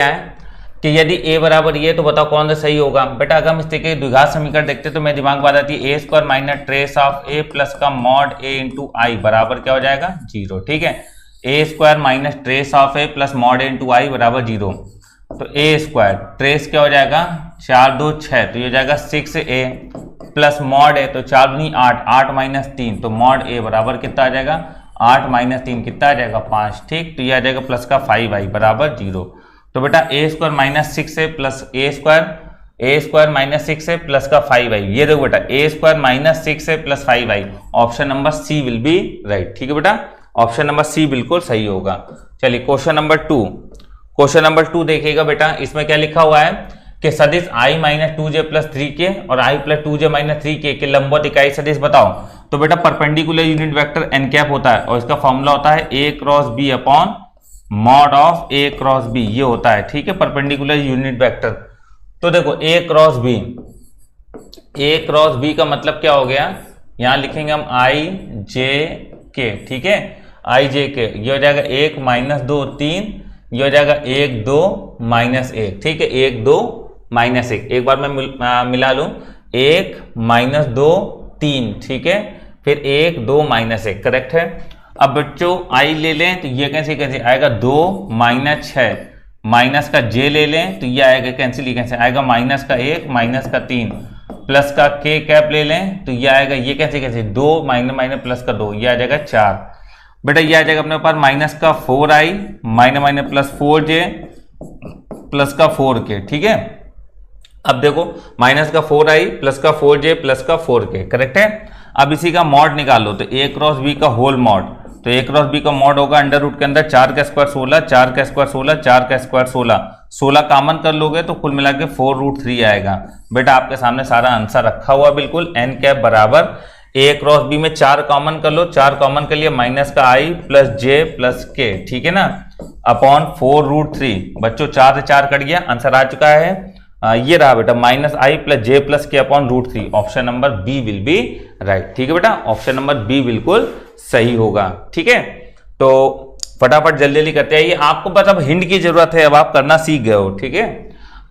है कि यदि a बराबर ये तो बताओ कौन सा सही होगा। बेटा अगर हम इस तरीके द्विघात समीकरण देखते तो मेरे दिमाग में बात आती है a square minus trace of a plus का मॉड a इंटू आई बराबर क्या हो जाएगा 0। ठीक है, a square minus trace of a plus mod a into I बराबर 0। तो a स्क्वायर ट्रेस क्या हो जाएगा 4 2 6 तो ये हो जाएगा 6a प्लस मॉड a तो 4 दूनी 8 8 माइनस 3 तो मॉड a बराबर कितना आ जाएगा 8 माइनस 3 कितना आ जाएगा 5। ठीक, तो ये आ जाएगा प्लस का 5i बराबर 0। तो बेटा a square minus 6a plus a square minus 6a plus का 5i, ये देखो बेटा a square minus 6a plus 5i, option number C will be right. ठीक है बेटा, ऑप्शन नंबर सी बिल्कुल सही होगा। चलिए क्वेश्चन नंबर 2 देखिएगा बेटा, इसमें क्या लिखा हुआ है कि सदिश i minus 2j plus 3k और i plus 2j minus 3k के लंबवत इकाई सदिश बताओ। तो बेटा perpendicular unit vector n cap होता है और इसका फॉर्मूला होता है a cross b upon mod of a cross b, ये होता है। ठीक है, परपेंडिकुलर यूनिट वेक्टर। तो देखो a क्रॉस b का मतलब क्या हो गया, यहां लिखेंगे हम i j k। ठीक है, i j k, ये हो जाएगा 1 माइनस 2 3, ये हो जाएगा 1 2 माइनस 1। ठीक है, 1 2 माइनस 1, एक बार मैं मिला लूं 1 माइनस 2 3। ठीक है, फिर 1 2 माइनस 1, करेक्ट है। अब बच्चों आई ले लें तो ये कैसे आएगा 2 माइनस 6, माइनस का j ले लें तो ये आएगा कैसे आएगा माइनस का 1 माइनस का 3, प्लस का k कैप ले लें तो ये आएगा ये कैसे 2 माइनस माइनस प्लस का 2, ये आ जाएगा 4। बेटा ये आ जाएगा अपने पास माइनस का 4i minus minus plus 4j plus का 4k। ठीक है, अब देखो माइनस का 4i प्लस का 4j प्लस का 4k, करेक्ट है। अब इसी का मॉड निकालो तो a क्रॉस b का होल मॉड, तो a क्रॉस b का मॉड होगा अंडर रूट के अंदर 4 का स्क्वायर 16, 4 का स्क्वायर 16, 4 का स्क्वायर 16, 16 कॉमन कर लोगे तो कुल मिला के 4√3 आएगा। बेटा आपके सामने सारा आंसर रखा हुआ बिल्कुल, n कैप बराबर a क्रॉस b में 4 कॉमन कर लो, 4 कॉमन कर लिया माइनस का i plus j plus k। ठीक है ना, अपॉन 4√3। बच्चों 4 से 4 कट गया, आंसर आ चुका है ये रहा बेटा minus i plus j plus K upon √3, option number B will be right. ठीक है बेटा, ऑप्शन नंबर बी बिल्कुल सही होगा। ठीक है, तो फटाफट जल्दी करते हैं, ये आपको बस अब हिंट की जरूरत है, अब आप करना सीख गए हो। ठीक है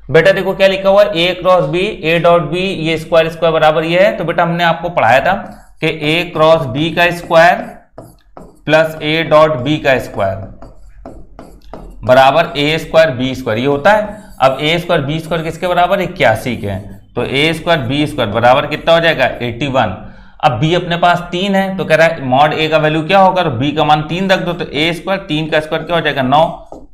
बेटा, देखो क्या लिखा हुआ है a cross b, a dot b, ये स्क्वायर बराबर ये है। तो बेटा हमने आपको पढ़ाया था कि a क्रॉस b का square plus a dot b का स्क्वायर बराबर a स्क्वायर b स्क्वायर, ये होता है। अब a स्क्वायर b स्क्वायर किसके बराबर 81 के, तो a स्क्वायर b स्क्वायर बराबर कितना हो जाएगा 81। अब b अपने पास 3 है तो कह रहा है मॉड a का वैल्यू क्या होगा, तो b का मान 3 रख दो, तो a स्क्वायर 3 का स्क्वायर क्या हो जाएगा 9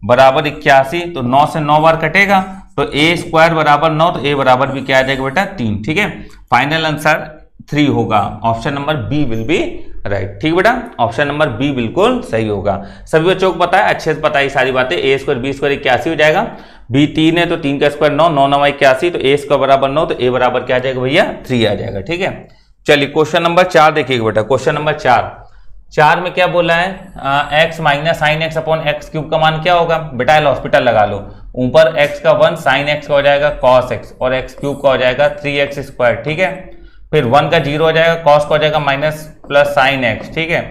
बराबर 81। तो 9 से 9 बार कटेगा तो a स्क्वायर बराबर 9, तो a बराबर भी क्या आ जाएगा बेटा 3। ठीक है, फाइनल आंसर 3 होगा, option number B will be right. ठीक बेटा, ऑप्शन नंबर बी बिल्कुल सही होगा। सभी बच्चों को पता है, अच्छे से पता है सारी बातें। a स्क्वायर b स्क्वायर 81 हो जाएगा, b 3 है तो 3 का स्क्वायर 9, 9 9 81, तो a स्क्वायर बराबर 9, तो a बराबर क्या आ जाएगा भैया 3 आ जाएगा। ठीक है, चलिए क्वेश्चन नंबर 4 देखिएगा बेटा। क्वेश्चन नंबर 4 में क्या बोला है, x minus sine x upon x cube का मान क्या होगा। बेटा हॉस्पिटल लगा लो, ऊपर x का 1 साइन x का हो जाएगा cos x और x क्यूब का हो जाएगा 3x स्क्वायर। ठीक है, फिर 1 का 0 हो जाएगा, cos का हो जाएगा माइनस प्लस साइन x। ठीक है,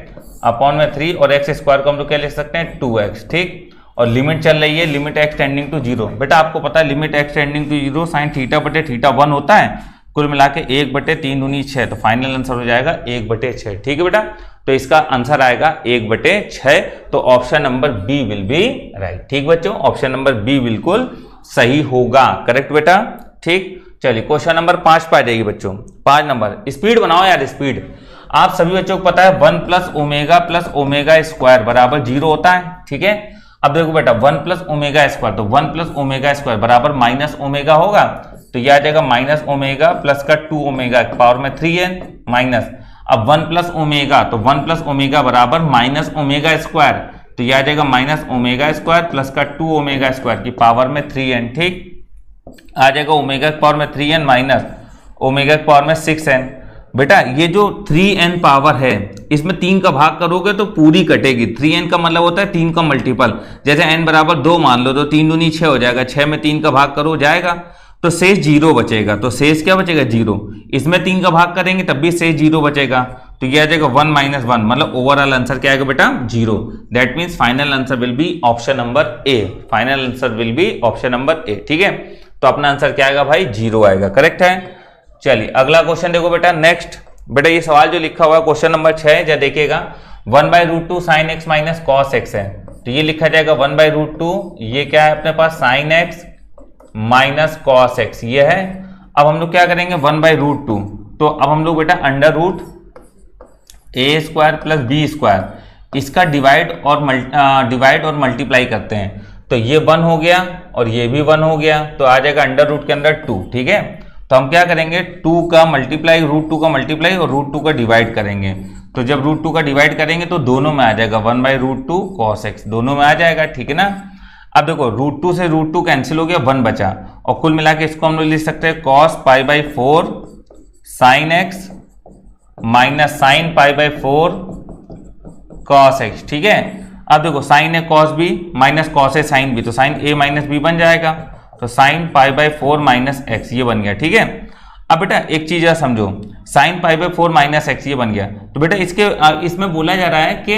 अपॉन में 3 और x स्क्वायर को हम लोग क्या लिख सकते हैं 2x। ठीक, और लिमिट चल रही है लिमिट x टेंडिंग टू 0। बेटा आपको पता है limit x tending to 0 sine theta बटे थीटा 1 होता है, कुल मिला के 1/3 दूनी 6, तो फाइनल आंसर हो जाएगा 1/6। ठीक है बेटा, तो इसका आंसर आएगा 1/6, तो option number B will be right. ठीक बच्चों, ऑप्शन नंबर बी बिल्कुल सही होगा, करेक्ट बेटा। ठीक, चलिए क्वेश्चन नंबर 5 पे आ जाएगी बच्चों। 5 नंबर, स्पीड बनाओ यार स्पीड। आप सभी बच्चों को पता है 1 प्लस ओमेगा स्क्वायर बराबर 0 होता है। ठीक है, अब देखो बेटा 1 प्लस ओमेगा स्क्वायर, तो 1 प्लस ओमेगा स्क्वायर बराबर माइनस ओमेगा होगा, तो यह आ जाएगा माइनस ओमेगा प्लस का 2 ओमेगा पावर में 3n माइनस। अब 1 प्लस ओमेगा, तो 1 प्लस ओमेगा बराबर माइनस ओमेगा स्क्वायर, तो यह आ जाएगा माइनस ओमेगा स्क्वायर प्लस का 2 ओमेगा स्क्वायर की पावर में 3n। ठीक, आ जाएगा ओमेगा की पावर में 3n माइनस ओमेगा की पावर में 6n। बेटा ये जो 3n पावर है इसमें 3 का भाग करोगे तो पूरी कटेगी। 3n का मतलब होता है 3 का मल्टीपल, जैसे n बराबर 2 मान लो तो 3 दूनी 6 हो जाएगा, 6 में 3 का भाग करो जाएगा तो शेष 0 बचेगा, तो शेष क्या बचेगा 0। इसमें 3 का भाग करेंगे तब भी शेष 0 बचेगा, तो तो ये आ जाएगा 1 - 1, मतलब ओवरऑल आंसर क्या आएगा बेटा 0। That means final answer will B option number A. Final answer will B option number A. ठीक है, तो अपना आंसर क्या आएगा भाई 0 आएगा। करेक्ट है। चलिए अगला क्वेश्चन देखो बेटा। नेक्स्ट बेटा ये सवाल जो लिखा हुआ है क्वेश्चन नंबर 6 या देखिएगा 1/√2 sin x minus cos x है, तो ये लिखा जाएगा 1/√2, ये क्या है अपने पास sin x minus cos x ये है। अब हम लोग क्या करेंगे 1/√2, तो अब हम लोग बेटा √a² प्लस b², इसका डिवाइड और मल्टीप्लाई करते हैं, तो ये 1 हो गया और ये भी 1 हो गया, तो आ जाएगा अंडर रूट के अंदर 2। ठीक है, तो हम क्या करेंगे 2 का मल्टीप्लाई √2 का मल्टीप्लाई और √2 का डिवाइड करेंगे, तो जब √2 का डिवाइड करेंगे तो दोनों में आ जाएगा 1/√2 cos x, दोनों में आ जाएगा। ठीक है ना। अब देखो √2 से √2 कैंसिल हो गया, 1 बचा, और कुल मिला के इसको हम लोग लिख सकते हैं cos π/4 sin x minus sin π/4 cos x। ठीक है, अब देखो sin a cos b minus cos a sin b, तो sin a माइनस b बन जाएगा, तो sin π/4 माइनस x ये बन गया। ठीक है, अब बेटा एक चीज है समझो, sin π/4 माइनस x ये बन गया, तो बेटा इसमें बोला जा रहा है कि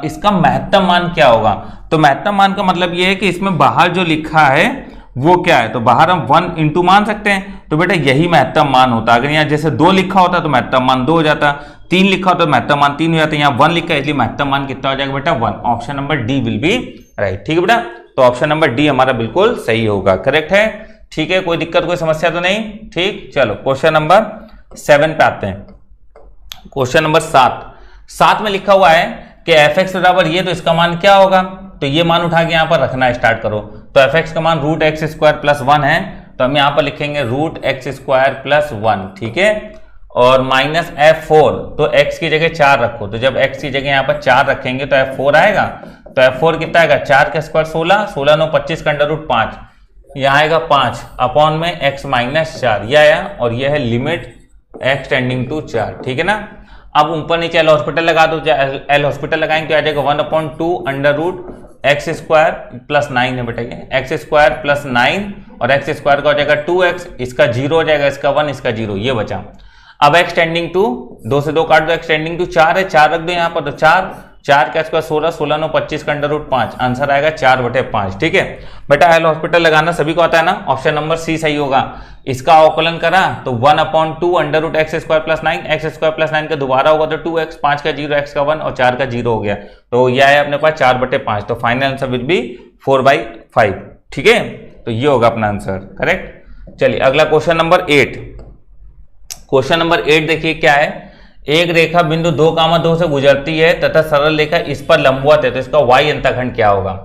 इसका महत्तम मान क्या होगा। तो महत्तम मान का मतलब ये है कि इसमें बाहर जो लिखा है वो क्या है, तो बाहर हम 1 इंटू मान सकते हैं, तो बेटा यही महत्तम मान होता। अगर यहाँ जैसे 2 लिखा होता तो महत्तम मान 2 हो जाता, 3 लिखा होता तो महत्तम मान 3 हो जाता, यहाँ 1 लिखा है इसलिए महत्तम मान कितना हो जाएगा बेटा 1। Option number D will be right. ठीक है बेटा, तो ऑप्शन नंबर डी हमारा बिल्कुल सही होगा। करेक्ट है। ठीक है, कोई दिक्कत कोई समस्या तो नहीं। ठीक, चलो क्वेश्चन नंबर 7 पे आते हैं। क्वेश्चन नंबर 7 में लिखा हुआ है कि fx बराबर ये, तो इसका मान क्या होगा, तो ये मान उठा के यहां पर रखना स्टार्ट करो। तो fx का मान √x² प्लस 1 है, तो हम यहां पर लिखेंगे √x² प्लस 1। ठीक है, और माइनस f4, तो x की जगह 4 रखो, तो जब x की जगह यहां पर 4 रखेंगे तो f4 आएगा, तो f4 कितना आएगा 4 का स्क्वायर 16, 16 9 25 का √5, यहाँ आएगा 5 अपॉन में x माइनस 4 ये आया, और ये है लिमिट x टेंडिंग टू 4। ठीक है ना। अब ऊपर नीचे एल हॉस्पिटल लगा दो, एल हॉस्पिटल लगाएंगे तो आ जाएगा 1/2 प्लस 9 है बेटा, ये x² प्लस 9 और x² का हो जाएगा 2x, इसका 0 हो जाएगा, इसका 1 इसका 0 ये बचा। अब x टेंडिंग टू 2 से 2 काट दो, x टेंडिंग टू 4 है, 4 रख दो यहाँ पर, तो 4 का स्क्वायर 16, 16 9 25 का √5, आंसर आएगा 4/5। ठीक है बेटा, एल हॉस्पिटल लगाना सभी को आता है ना, ऑप्शन नंबर सी सही होगा। इसका अवकलन करा तो 1/2 √x² प्लस 9, x² प्लस 9 का दोबारा होगा तो 2x, 5 का 0, x का 1 और 4 का 0 हो गया, तो यह है अपने पास 4/5, तो फाइनल आंसर विल बी 4/5। ठीक है, तो ये होगा अपना आंसर। करेक्ट। चलिए अगला क्वेश्चन नंबर 8। क्वेश्चन नंबर 8 देखिए क्या है, एक रेखा बिंदु 2,2 से गुजरती है तथा सरल रेखा इस पर लंबवत है, तो इसका y अंतःखंड क्या होगा।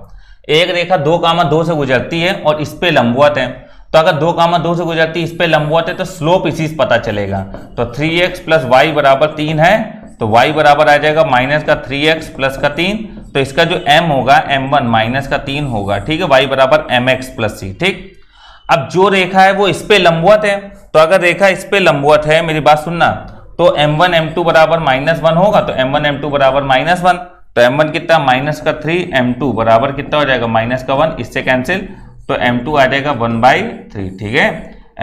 एक रेखा 2,2 से गुजरती है और इस पे लंबवत है, तो अगर 2,2 से गुजरती है इस पे लंबवत है तो स्लोप इसी से पता चलेगा, तो 3x प्लस y बराबर 3 है, तो y बराबर आ जाएगा माइनस का 3x प्लस का 3, तो इसका जो m होगा m1 माइनस का 3 होगा। ठीक है, y बराबर mx प्लस c। ठीक, अब जो रेखा है वो इस पे लंबवत है, तो अगर रेखा इस पे लंबवत है, मेरी बात सुनना, तो m1 m2 बराबर -1 होगा, तो m1 m2 बराबर -1, तो m1 कितना माइनस का 3, m2 बराबर कितना हो जाएगा माइनस का 1, इससे कैंसिल, तो m2 आ जाएगा 1/3। ठीक है,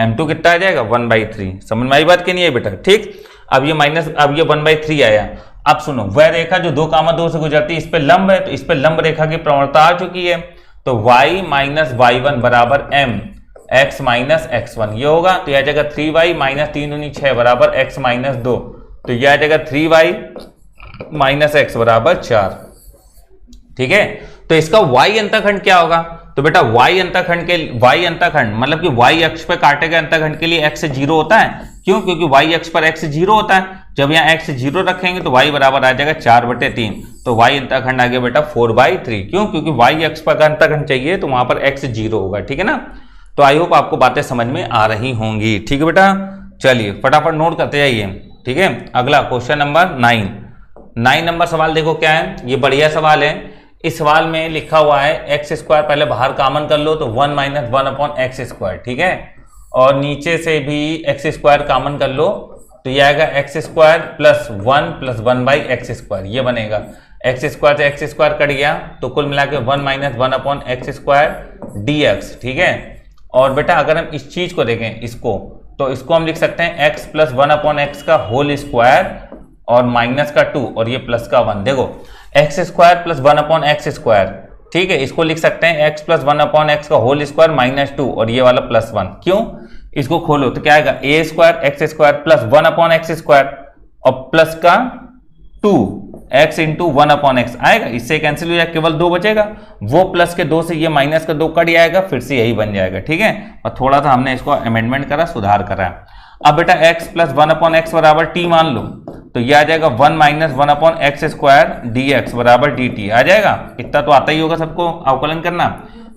m2 कितना आ जाएगा 1/3। समझ में आई बात कि नहीं है बेटा। ठीक, अब ये 1/3 आया। अब सुनो, वह रेखा जो 2,2 से गुजरती है इस पे लंब है, तो इस पे लंब रेखा की प्रवणता आ चुकी है, तो y माइनस y1 बराबर m x माइनस x1 ये होगा, तो यह आ जाएगा 3y माइनस 3 दूनी 6 बराबर x माइनस 2, तो यह आ जाएगा 3y माइनस x बराबर 4। ठीक है, तो इसका y अंतःखंड क्या होगा, तो बेटा y अंतःखंड मतलब कि y अक्ष पे काटे गए अंतःखंड के लिए x 0 होता है। क्यों? क्योंकि y अक्ष पर x 0 होता है, जब यहाँ x 0 रखेंगे तो y बराबर आ जाएगा 4/3, तो y अंतःखंड आ गया बेटा 4/3। क्यों? क्योंकि y अक्ष पर अंतःखंड चाहिए तो वहां पर x 0 होगा। ठीक है ना, तो आई होप आपको बातें समझ में आ रही होंगी। ठीक है बेटा, चलिए फटाफट नोट करते जाइए। ठीक है, अगला क्वेश्चन नंबर 9 नंबर सवाल देखो क्या है, ये बढ़िया सवाल है। इस सवाल में लिखा हुआ है x², पहले बाहर कॉमन कर लो तो 1 - 1/x²। ठीक है, और नीचे से भी x² कॉमन कर लो तो ये आएगा x² प्लस 1 प्लस 1/x², ये बनेगा। x² से x² कट गया तो कुल मिला के 1 - 1/x² dx। ठीक है, और बेटा अगर हम इस चीज को देखें इसको, तो इसको हम लिख सकते हैं x प्लस 1/x का होल स्क्वायर और माइनस का 2 और ये प्लस का 1। देखो एक्स स्क्वायर प्लस 1/x², ठीक है, इसको लिख सकते हैं x प्लस 1/x का होल स्क्वायर माइनस 2 और ये वाला प्लस 1। क्यों? इसको खोलो तो क्या आएगा, a square x square plus 1/x² और प्लस का 2x इंटू 1/x आएगा, इससे कैंसिल हो जाएगा, केवल 2 बचेगा। वो प्लस के 2 से ये माइनस का 2 कट जाएगा, फिर से यही बन जाएगा, ठीक है। और थोड़ा सा हमने इसको अमेंडमेंट करा, सुधार करा। अब बेटा x प्लस 1/x बराबर t मान लो, तो ये आ जाएगा 1 माइनस 1/x² dx बराबर dt आ जाएगा। इतना तो आता ही होगा सबको अवकलन करना,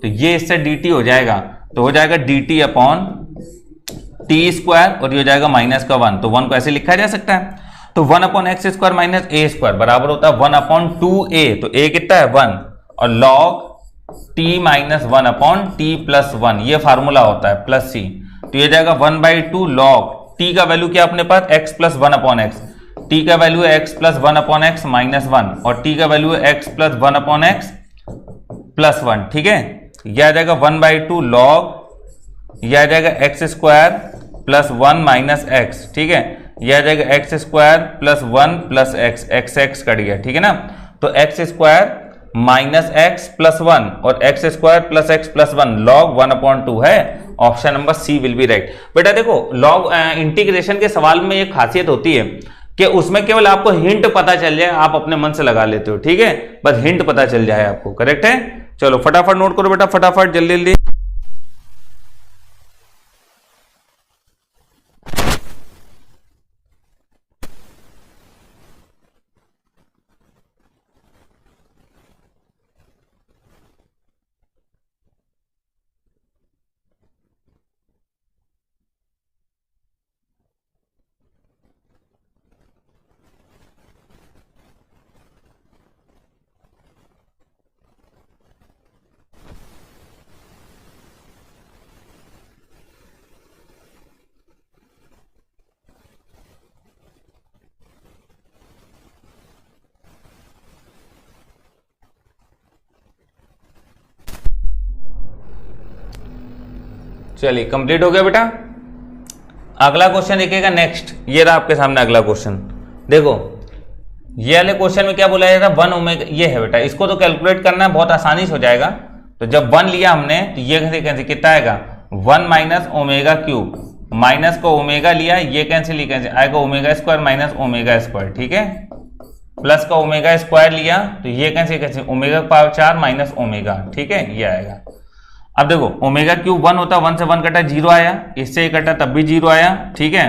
तो ये इससे dt हो जाएगा, तो हो जाएगा dt अपॉन टी स्क्वायर और ये हो जाएगा माइनस का 1, तो 1 को ऐसे लिखा जा सकता है। तो 1/x² माइनस a² बराबर होता है 1/2a, तो a कितना है 1 और log t minus 1/t plus 1, ये फार्मूला होता है प्लस c, तो ये जाएगा 1/2 log t का वैल्यू क्या अपने पास x प्लस 1/x, t का वैल्यू है x प्लस 1/x माइनस 1 और t का वैल्यू है x प्लस 1/x प्लस 1, ठीक है। यह आ जाएगा 1/2 log, यह आ जाएगा x² प्लस 1 माइनस x, ठीक है, यह आ जाएगा x² plus 1 plus x cut गया, ठीक है ना। तो x² माइनस x प्लस 1 और x² plus x plus 1 log 1/2 है। Option number C will be right. बेटा देखो लॉग इंटीग्रेशन के सवाल में एक खासियत होती है कि उसमें केवल आपको हिंट पता चल जाए, आप अपने मन से लगा लेते हो, ठीक है, बस हिंट पता चल जाए आपको, करेक्ट है। चलो फटाफट नोट करो बेटा, फटाफट जल्दी जल्दी। चलिए कंप्लीट हो गया बेटा। अगला क्वेश्चन देखिएगा नेक्स्ट, ये रहा आपके सामने अगला क्वेश्चन। देखो ये वाले क्वेश्चन में क्या बोला जाता है, 1 ओमेगा, ये है बेटा, इसको तो कैलकुलेट करना बहुत आसानी से हो जाएगा। तो जब 1 लिया हमने तो ये कैंसिल कितना आएगा 1 माइनस ओमेगा क्यूब, माइनस को ओमेगा लिया, ये कैंसिल ही कैंसिल आएगा ओमेगा² माइनस ओमेगा², ठीक है, प्लस का ओमेगा² लिया तो ये cancel cancel omega power 4 minus omega, ठीक है, ये आएगा। अब देखो ओमेगा क्यूब 1 होता, 1 से 1 कटा 0 आया, इससे कटा तब भी 0 आया, ठीक है,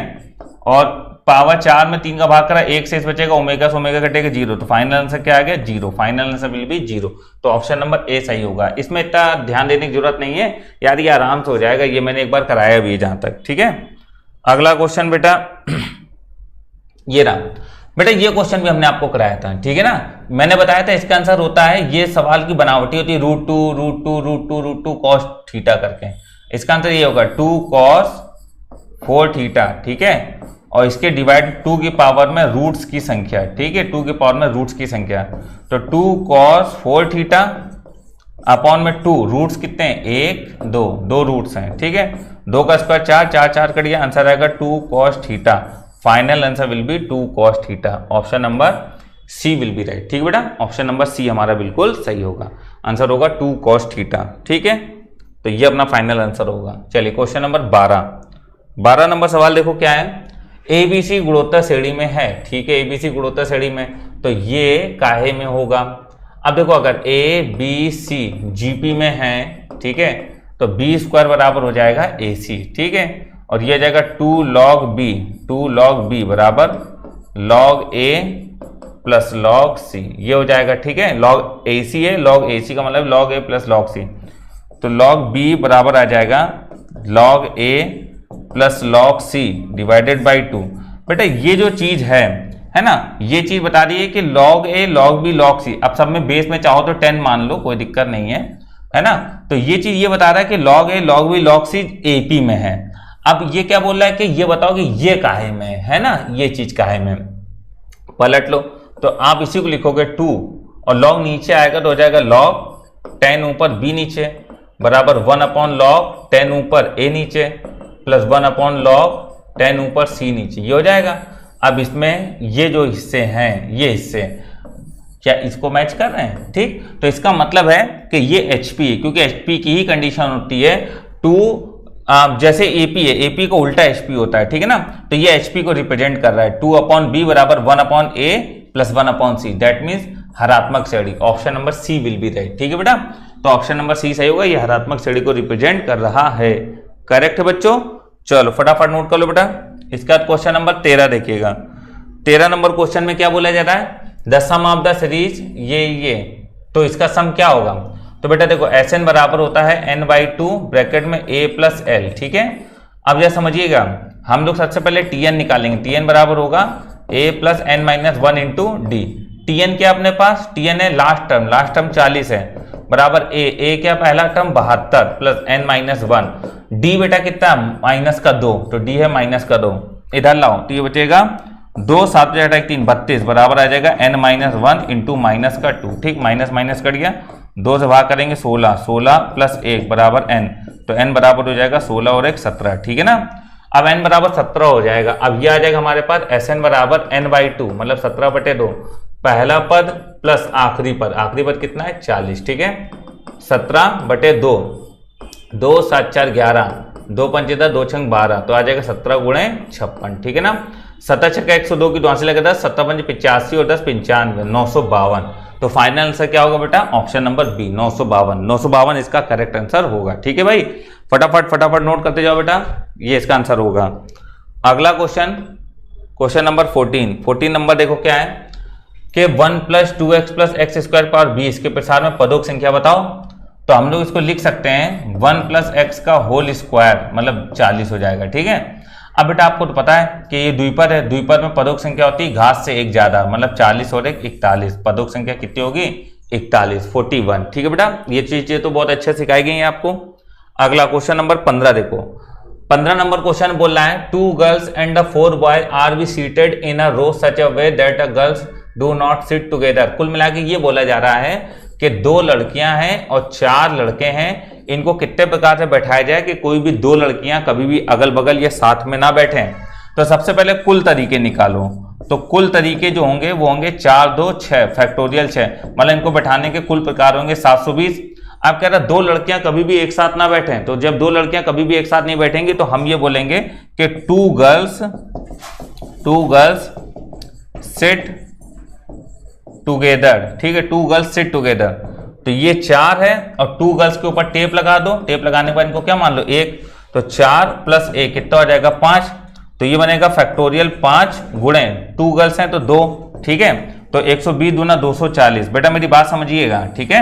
और पावर 4 में 3 का भाग करा, 1 से बचेगा, ओमेगा से ओमेगा कटेगा 0, तो फाइनल आंसर क्या आ गया 0, फाइनल आंसर विल बी 0। तो ऑप्शन नंबर ए सही होगा। इसमें इतना ध्यान देने की जरूरत नहीं है यार, ये आराम से हो जाएगा, ये मैंने एक बार कराया भी है जहां तक, ठीक है। अगला क्वेश्चन बेटा ये रहा बेटा, ये क्वेश्चन भी हमने आपको कराया था, ठीक है ना, मैंने बताया था इसका आंसर होता है, ये सवाल की बनावटी होती है √2 cos थीटा करके, इसका आंसर ये होगा 2 cos 4 थीटा, ठीक है, और इसके डिवाइड 2 की पावर में रूट्स की संख्या, ठीक है, 2 की पावर में रूट्स की संख्या, तो 2 cos 4 थीटा अपॉन में 2 रूट्स कितने हैं 1 2 2 रूट्स हैं, ठीक है, 2 का स्क्वायर 4 4 4 कट गया, आंसर आएगा 2 cos theta, final answer will be 2 cos theta. Option number C will be right, ठीक बेटा, ऑप्शन नंबर सी हमारा बिल्कुल सही होगा, आंसर होगा 2 cos थीटा, ठीक है, तो ये अपना फाइनल आंसर होगा। चलिए क्वेश्चन नंबर 12 नंबर सवाल देखो क्या है, एबीसी गुणोत्तर श्रेणी में है, ठीक है, एबीसी गुणोत्तर श्रेणी में, तो ये काहे में होगा। अब देखो अगर ए बी सी जीपी में है, ठीक है, तो बी स्क्वायर बराबर हो जाएगा ए सी, ठीक है, और ये जाएगा 2 log b बराबर log a plus log c, ये हो जाएगा, ठीक है, log ac है, log ac का मतलब log a plus log c, तो log b बराबर आ जाएगा log a plus log c divided by 2। बेटा ये जो चीज है ना, ये चीज बता रही है कि log a log b log c, अब सब में बेस में चाहो तो 10 मान लो, कोई दिक्कत नहीं है ना, तो ये चीज ये बता रहा है कि log a log b log c AP में है। अब ये क्या बोल रहा है कि ये बताओ कि ये काहे में है ना, ये चीज काहे में, पलट लो, तो आप इसी को लिखोगे 2 और log नीचे आएगा तो हो जाएगा log 10 ऊपर b नीचे बराबर 1/log 10 ऊपर a नीचे प्लस 1/log 10 ऊपर c नीचे, ये हो जाएगा। अब इसमें ये जो हिस्से हैं, ये हिस्से क्या इसको मैच कर रहे हैं? ठीक, तो इसका मतलब है कि ये HP है, क्योंकि HP की ही कंडीशन होती है टू, जैसे AP है, AP को उल्टा HP होता है, ठीक है ना, तो ये HP को रिप्रेजेंट कर रहा है। 2/B बराबर 1/A plus 1/C, that means हरात्मक श्रेणी। Option number C will be right. ठीक है बेटा, तो ऑप्शन नंबर C सही होगा, ये हरात्मक श्रेणी को रिप्रेजेंट कर रहा है। करेक्ट है बच्चों, चलो फटाफट नोट कर लो बेटा। इसके बाद क्वेश्चन नंबर 13 देखिएगा। 13 नंबर क्वेश्चन में क्या बोला जा रहा है? The sum of the series ये, तो इसका सम क्या होगा? तो बेटा देखो Sn बराबर होता है n/2 ब्रैकेट में A प्लस L। ठीक है, अब यह समझिएगा, हम लोग सबसे पहले Tn निकालेंगे। Tn बराबर होगा A plus n-1 into D. Tn क्या अपने पास? Tn है लास्ट टर्म 40 है, बराबर A क्या पहला टर्म 72 प्लस n-1, D बेटा कितना? माइनस का 2, तो D है माइनस का 2। इधर लाओ तो ये बचेगा 2 7 3 32 बराबर आ जाएगा n-1 इंटू माइनस का 2। ठीक, माइनस माइनस कट गया, 2 से भाग करेंगे 16 प्लस 1 बराबर n, तो n बराबर हो जाएगा 16 और 1 17। ठीक है ना, अब n बराबर 17 हो जाएगा। अब ये आ जाएगा हमारे पास Sn बराबर n/2 मतलब 17/2, पहला पद प्लस आखिरी पद कितना है? 40। ठीक है, 17/2, 2 7 4 11, 2 5 2 6 12, तो आ जाएगा 17 गुणे 56। ठीक है ना, 7 6 102 की 2 से लगा 10, 7 5 85 और 10 95, 952। तो फाइनल आंसर क्या होगा बेटा? ऑप्शन नंबर बी 952 इसका करेक्ट आंसर होगा। ठीक है भाई, फटाफट नोट करते जाओ बेटा, ये इसका आंसर होगा। अगला क्वेश्चन नंबर 14 नंबर देखो क्या है कि 1 + 2x + x² पावर 20 के प्रसार में पदों की संख्या बताओ। तो हम लोग इसको लिख सकते हैं 1 + x का होल स्क्वायर मतलब 40 हो जाएगा। ठीक है, अब बेटा आपको तो पता है कि ये द्विपद है, द्विपद में पदों की संख्या होती है घात से 1 ज्यादा, मतलब 40 और 1 41, पदों की संख्या कितनी होगी? 41। ठीक है बेटा, ये चीजें तो बहुत अच्छे सिखाई गई हैं आपको। अगला क्वेश्चन नंबर 15 देखो। 15 नंबर क्वेश्चन बोल रहा है 2 girls and 4 boy are be seated in a row such a way that a girls do not sit together. कुल मिला के ये बोला जा रहा है कि 2 लड़कियां हैं और 4 लड़के हैं, इनको कितने प्रकार से बैठाया जाए कि कोई भी 2 लड़कियां कभी भी अगल बगल या साथ में ना बैठे। तो सबसे पहले कुल तरीके निकालो, तो कुल तरीके जो होंगे वो होंगे 4 2 6 फैक्टोरियल 6, मतलब इनको बैठाने के कुल प्रकार होंगे 720। आप कह रहे 2 लड़कियां कभी भी एक साथ ना बैठें, तो जब 2 लड़कियां कभी भी एक साथ नहीं बैठेंगी तो हम ये बोलेंगे कि 2 गर्ल्स सिट टुगेदर। ठीक है, 2 गर्ल्स सिट टुगेदर, तो ये 4 है और 2 गर्ल्स के ऊपर टेप लगा दो, टेप लगाने के बाद इनको क्या मान लो 1, तो 4 + 1 कितना हो जाएगा 5, तो ये बनेगा फैक्टोरियल 5 गुणे 2 गर्ल्स हैं तो 2। ठीक है, तो 120 दूना 240। बेटा मेरी बात समझिएगा, ठीक है।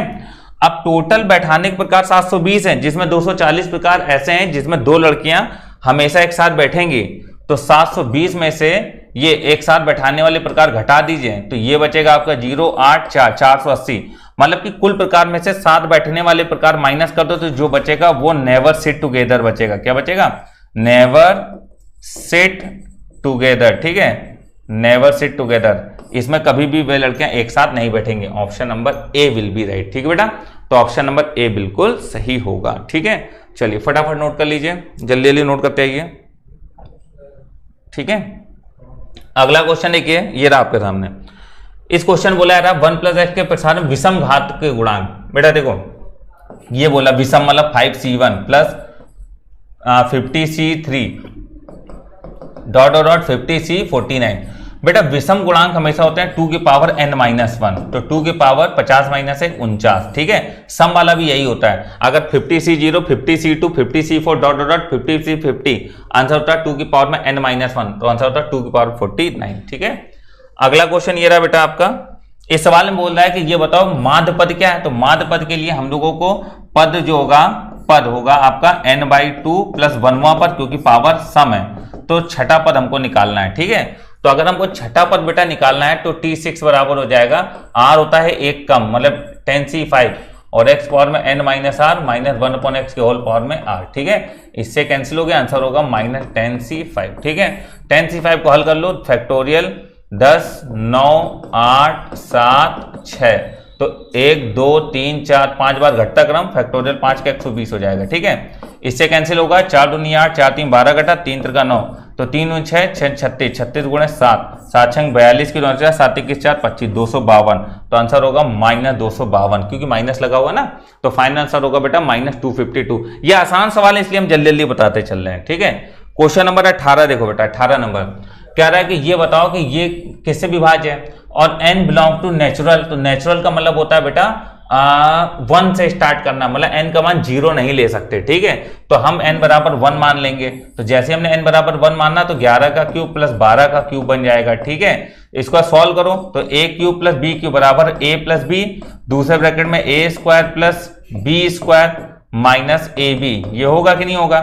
अब टोटल बैठाने के प्रकार 720 हैं, जिसमें 240 प्रकार ऐसे हैं जिसमें 2 लड़कियां हमेशा एक साथ बैठेंगी, तो 720 में से ये एक साथ बैठाने वाले प्रकार घटा दीजिए, तो ये बचेगा आपका 0 8 4 480, मतलब कि कुल प्रकार में से 7 बैठने वाले प्रकार माइनस कर दो तो जो बचेगा वो नेवर सिट टुगेदर बचेगा। क्या बचेगा? Never sit together. ठीक है, नेवर सिट टुगेदर, इसमें कभी भी वे लड़कियां एक साथ नहीं बैठेंगे। Option number A will be right. ठीक है बेटा, तो ऑप्शन नंबर ए बिल्कुल सही होगा। ठीक है, चलिए फटाफट नोट कर लीजिए, जल्दी जल्दी नोट करते आइए। ठीक है, अगला क्वेश्चन देखिए, ये रहा आपके सामने। इस क्वेश्चन बोला रहा 1 + x के प्रसार में विषम घात के गुणांक। बेटा देखो ये बोला विषम मतलब 5c1 प्लस 50c3 ... 50c49। बेटा विषम गुणांक हमेशा होते हैं 2 की पावर n-1, तो 2 की पावर 50 - 1 49। ठीक है, सम वाला भी यही होता है। अगर 50c0 50c2 50c4 ... 50c50, answer होता है 2 की पावर में n-1, तो आंसर होता है 2 की पावर 49। ठीक है, अगला क्वेश्चन ये रहा बेटा आपका। इस सवाल में बोल रहा है कि ये बताओ माध्य पद क्या है। तो माध्य पद के लिए हम लोगों को पद जो होगा, पद होगा आपका n/2 + 1वां पद, क्योंकि पावर सम है, तो छठा पद हमको निकालना है। ठीक है, तो अगर हमको छठा पद बेटा निकालना है तो t6 बराबर हो जाएगा, r होता है 1 कम मतलब 10c5 और x पावर में n - r - 1/x के होल पावर में r। ठीक है, इससे कैंसिल हो गया, आंसर होगा -10c5। ठीक है, 10c5 को हल कर लो, फैक्टोरियल 10 9 8 7 6, तो 1 2 3 4 5 बार घटता क्रम, फैक्टोरियल 5 का 120 हो जाएगा। ठीक है, इससे कैंसिल होगा, 4 दूनी 8 4 3 12 घटा 3 3 9, तो 3 दूनी 6, 6 36, 36 गुणे 7, 7 6 42 की 7 21 4 25, 252। तो आंसर होगा -252, क्योंकि माइनस लगा हुआ ना, तो फाइनल आंसर होगा बेटा -252। ये आसान सवाल है इसलिए हम जल्दी जल्दी बताते चल रहे हैं, ठीक है। क्वेश्चन नंबर 18 देखो बेटा, 18 नंबर कह रहा है कि ये बताओ कि ये किससे विभाज्य है और n बिलोंग टू नेचुरल। तो नेचुरल का मतलब होता है बेटा 1 से स्टार्ट करना, मतलब n का मान 0 नहीं ले सकते, ठीक है। तो हम n बराबर 1 मान लेंगे। तो जैसे हमने n बराबर 1 मानना तो 11 का क्यूब प्लस 12 का क्यूब बन जाएगा, ठीक है। इसको सॉल्व करो तो a cube plus b cube बराबर a प्लस b, दूसरे ब्रैकेट में a square plus b square minus ab, ये होगा कि नहीं होगा।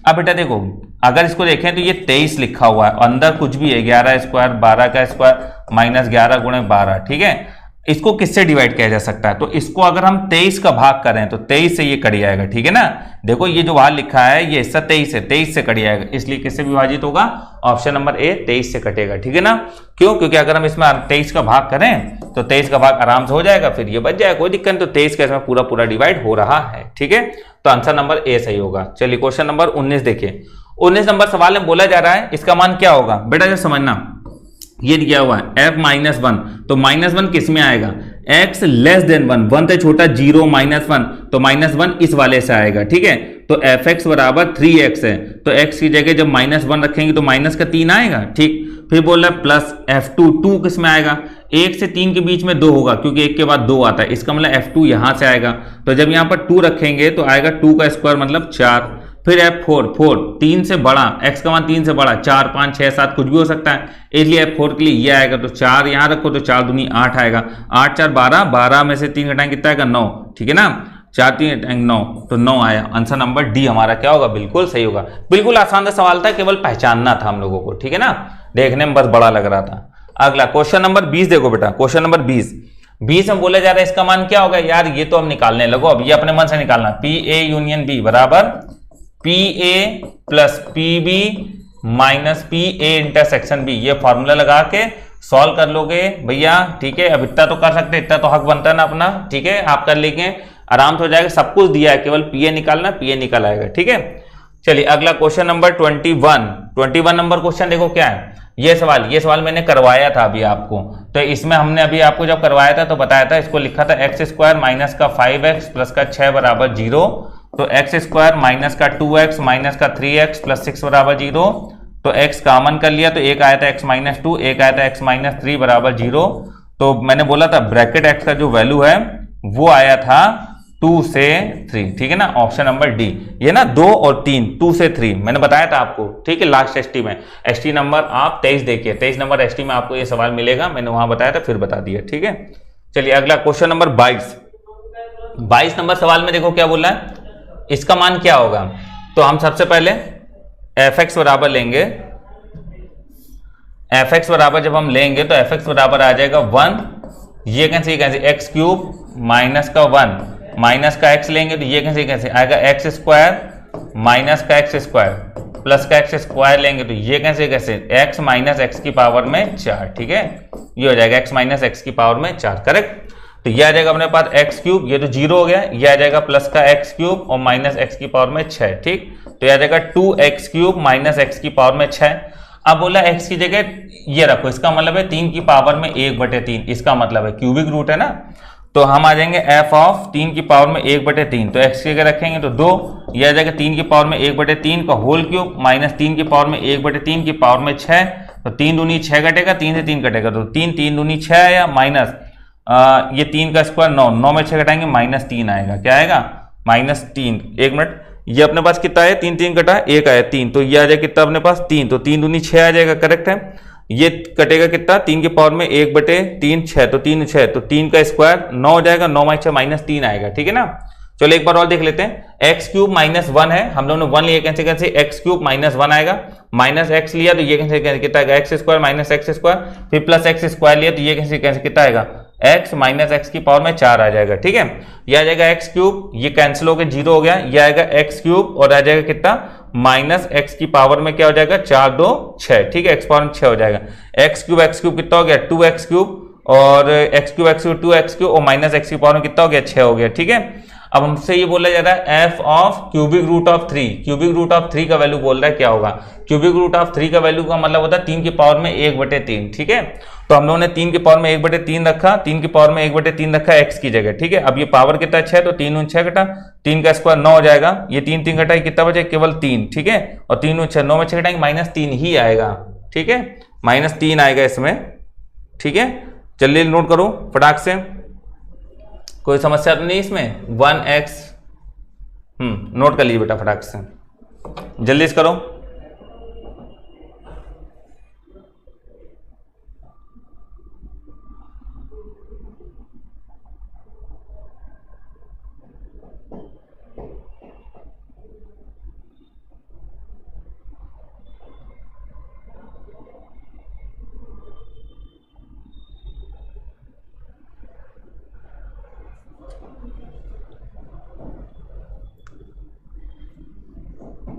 अब बेटा देखो अगर इसको देखें तो ये 23 लिखा हुआ है, अंदर कुछ भी है 11 स्क्वायर 12 का स्क्वायर माइनस 11 गुणे 12, ठीक है। इसको किससे डिवाइड किया जा सकता है, तो इसको अगर हम 23 का भाग करें तो 23 से ये कट जाएगा, ठीक है ना। देखो ये जो बाहर लिखा है ये इससे 23 है, 23 से कट जाएगा, इसलिए किससे विभाजित होगा, ऑप्शन नंबर ए 23 से कटेगा, ठीक है ना। क्यों, क्योंकि अगर हम इसमें 23 का भाग करें तो 23 का भाग आराम से हो जाएगा, फिर ये बच जाएगा, कोई दिक्कत नहीं। तो 23 का इसमें पूरा पूरा डिवाइड हो रहा है, ठीक है। तो आंसर नंबर ए सही होगा। चलिए क्वेश्चन नंबर 19 देखिए। 19 नंबर सवाल में बोला जा रहा है इसका मान क्या होगा बेटा, जो समझना ये दिया हुआ है f-1, तो -1 किस में आएगा, x लेस देन 1, 1 से छोटा 0 -1, तो -1 इस वाले से आएगा, ठीक है। तो fx बराबर 3x है, तो x की जगह जब -1 रखेंगे तो माइनस का 3 आएगा, ठीक। फिर बोल रहा है प्लस f2, 2 किस में आएगा, 1 से 3 के बीच में 2 होगा क्योंकि 1 के बाद 2 आता है, इसका मतलब f2 यहां से आएगा। तो जब यहां पर 2 रखेंगे तो आएगा 2 का स्क्वायर मतलब 4। फिर f4, 4 3 से बड़ा, x का मान 3 से बड़ा, 4 5 6 7 कुछ भी हो सकता है, इसलिए f4 के लिए ये आएगा। तो 4 यहां रखो तो 4 दूनी 8 आएगा, 8 4 12, 12 में से 3 घटाएं कितना आएगा 9, ठीक है ना। 4 3 9, तो 9 आया। आंसर नंबर डी हमारा क्या होगा, बिल्कुल सही होगा। बिल्कुल आसान सा सवाल था, केवल पहचानना था हम लोगों को, ठीक है ना, देखने में बस बड़ा लग रहा था। अगला क्वेश्चन नंबर 20 देखो बेटा, क्वेश्चन नंबर 20 में बोला जा रहा है इसका मान क्या होगा यार, ये तो हम निकालने लगो, अब ये अपने मन से निकालना। पी ए यूनियन बी बराबर P A plus P B minus P A intersection B, ये फॉर्मूला लगा के सॉल्व कर लोगे भैया, ठीक है। अब इतना तो कर सकते, इतना तो हक बनता है ना अपना, ठीक है। आप कर लेंगे, आराम से हो जाएगा, सब कुछ दिया है, केवल पी ए निकालना, पी ए निकल आएगा, ठीक है। चलिए अगला क्वेश्चन नंबर 21 नंबर क्वेश्चन देखो क्या है। ये सवाल मैंने करवाया था अभी आपको, तो इसमें हमने अभी आपको जब करवाया था तो बताया था, इसको लिखा था x स्क्वायर माइनस का 5x प्लस का 6 बराबर 0, तो x स्क्वायर माइनस का 2x माइनस का 3x प्लस 6 बराबर 0, तो x कॉमन कर लिया तो एक आया था x माइनस 2, एक आया था x माइनस 3 बराबर 0। तो मैंने बोला था ब्रैकेट x का जो वैल्यू है वो आया था 2 से 3, ठीक है ना, ऑप्शन नंबर डी। ये ना 2 और 3, 2 से 3 मैंने बताया था आपको, ठीक है। लास्ट एसटी में, एसटी नंबर आप 23 देखिए, 23 नंबर एसटी में आपको ये सवाल मिलेगा, मैंने वहां बताया था, फिर बता दिया, ठीक है। चलिए अगला क्वेश्चन नंबर 22 नंबर सवाल में देखो क्या बोला है, इसका मान क्या होगा। तो हम सबसे पहले fx बराबर लेंगे, fx बराबर जब हम लेंगे तो fx बराबर आ जाएगा 1, ये कैसे x क्यूब माइनस का 1 माइनस का x लेंगे तो ये कैसे आएगा x स्क्वायर माइनस का x स्क्वायर प्लस का x स्क्वायर लेंगे तो ये कैसे x माइनस x की पावर में 4, ठीक है। ये हो जाएगा x माइनस x की पावर में 4, करेक्ट। तो ये आ जाएगा अपने पास x क्यूब, ये तो 0 हो गया, ये आ जाएगा प्लस का x क्यूब और माइनस x की पावर में 6, ठीक। तो ये आ जाएगा 2x क्यूब माइनस x की पावर में 6। अब बोला x की जगह ये रखो, इसका मतलब है 3 की पावर में 1/3, इसका मतलब है क्यूबिक रूट है ना, तो हम आ जाएंगे f ऑफ 3 की पावर में 1/3, तो x की जगह रखेंगे तो 2, यह आ जाएगा 3 की पावर में 1/3 का होल क्यूब माइनस 3 की पावर में 1/3 की पावर में 6, तो 3 दूनी 6 कटेगा, 3 से 3 कटेगा तो 3 दूनी 6 आया, माइनस ये 3 का स्क्वायर 9, 9 में 6 घटाएंगे -3 आएगा, क्या आएगा -3। एक मिनट, ये अपने पास कितना है, 3 3 कटा 1 आया 3, तो ये आ जाएगा कितना अपने पास 3, तो 3 दूनी 6 आ जाएगा, करेक्ट है। ये कटेगा कितना, 3 की पावर में 1/3 6, तो 3 6, तो 3 का स्क्वायर 9 हो जाएगा, 9 में 6 -3 आएगा, ठीक है ना। चलो एक बार और देख लेते हैं, एक्स क्यूब माइनस 1 है, हम लोगों ने 1 लिया, कैसे एक्स क्यूब माइनस 1 आएगा, माइनस एक्स लिया तो ये कैसे कितना आएगा x square minus x square, फिर प्लस एक्स स्क्वायर लिया तो ये कैसे कितना आएगा एक्स माइनस एक्स की पावर में 4 आ जाएगा, ठीक है। ये आ जाएगा एक्स क्यूब, ये कैंसिल होकर 0 हो गया, ये आएगा एक्स क्यूब और आ जाएगा कितना माइनस एक्स की पावर में क्या हो जाएगा 4 2 6, ठीक है, एक्स पावर में 6 हो जाएगा। एक्स क्यूब कितना हो गया 2x क्यूब और एक्स क्यूब 2x क्यूब और माइनस एक्स की पावर में कितना हो गया 6 हो गया, ठीक है। अब हमसे ये बोला जा रहा है F of cubic root of 3, cubic root of 3 का वैल्यू बोल रहा है क्या होगा। क्यूबिक रूट ऑफ 3 का वैल्यू का मतलब होता है 3 की पावर में 1/3, ठीक है। तो हम लोगों ने 3 की पावर में 1/3 रखा, 3 की पावर में 1/3 रखा x की जगह, ठीक है। अब ये पावर कितना 6, तो 3 × 6 घटा 3 का स्क्वायर 9 हो जाएगा, ये 3 3 घटाए कितना बचे केवल 3, ठीक है। और 3 × 6 9 में 6 घटाएंगे -3 ही आएगा, ठीक है, -3 आएगा इसमें, ठीक है। चलिए नोट करो फटाक से, कोई समस्या तो नहीं इसमें। 1x नोट कर लीजिए बेटा फटाक से, जल्दी से करो।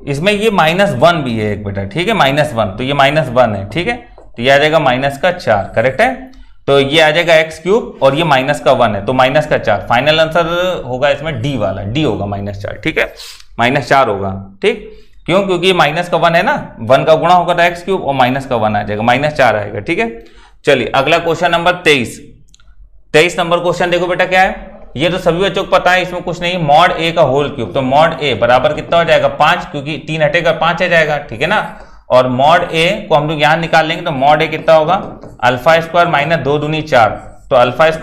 इसमें ये -1 भी है एक बेटा, ठीक है, -1, तो ये -1 है, ठीक है। तो ये आ जाएगा -4, करेक्ट है। तो ये आ जाएगा x³ और ये -1 है, तो -4। फाइनल आंसर होगा इसमें डी वाला, डी होगा -4, ठीक है, -4 होगा, ठीक। क्यों? क्योंकि -1 है ना, 1 का गुणा होगा तो x³ और -1 आ जाएगा, -4 आएगा, ठीक है। चलिए अगला क्वेश्चन नंबर 23 नंबर क्वेश्चन देखो बेटा क्या है। ये तो सभी बच्चों को पता है, इसमें कुछ नहीं, मॉड a का होल क्यूब, तो मॉड a बराबर कितना हो जाएगा 5, क्योंकि 3 हटेगा 5 आ जाएगा, ठीक है ना। और मॉड a को हम लोग यहां निकाल लेंगे, तो मॉड a कितना होगा α² - 2 दूनी 4, तो α² -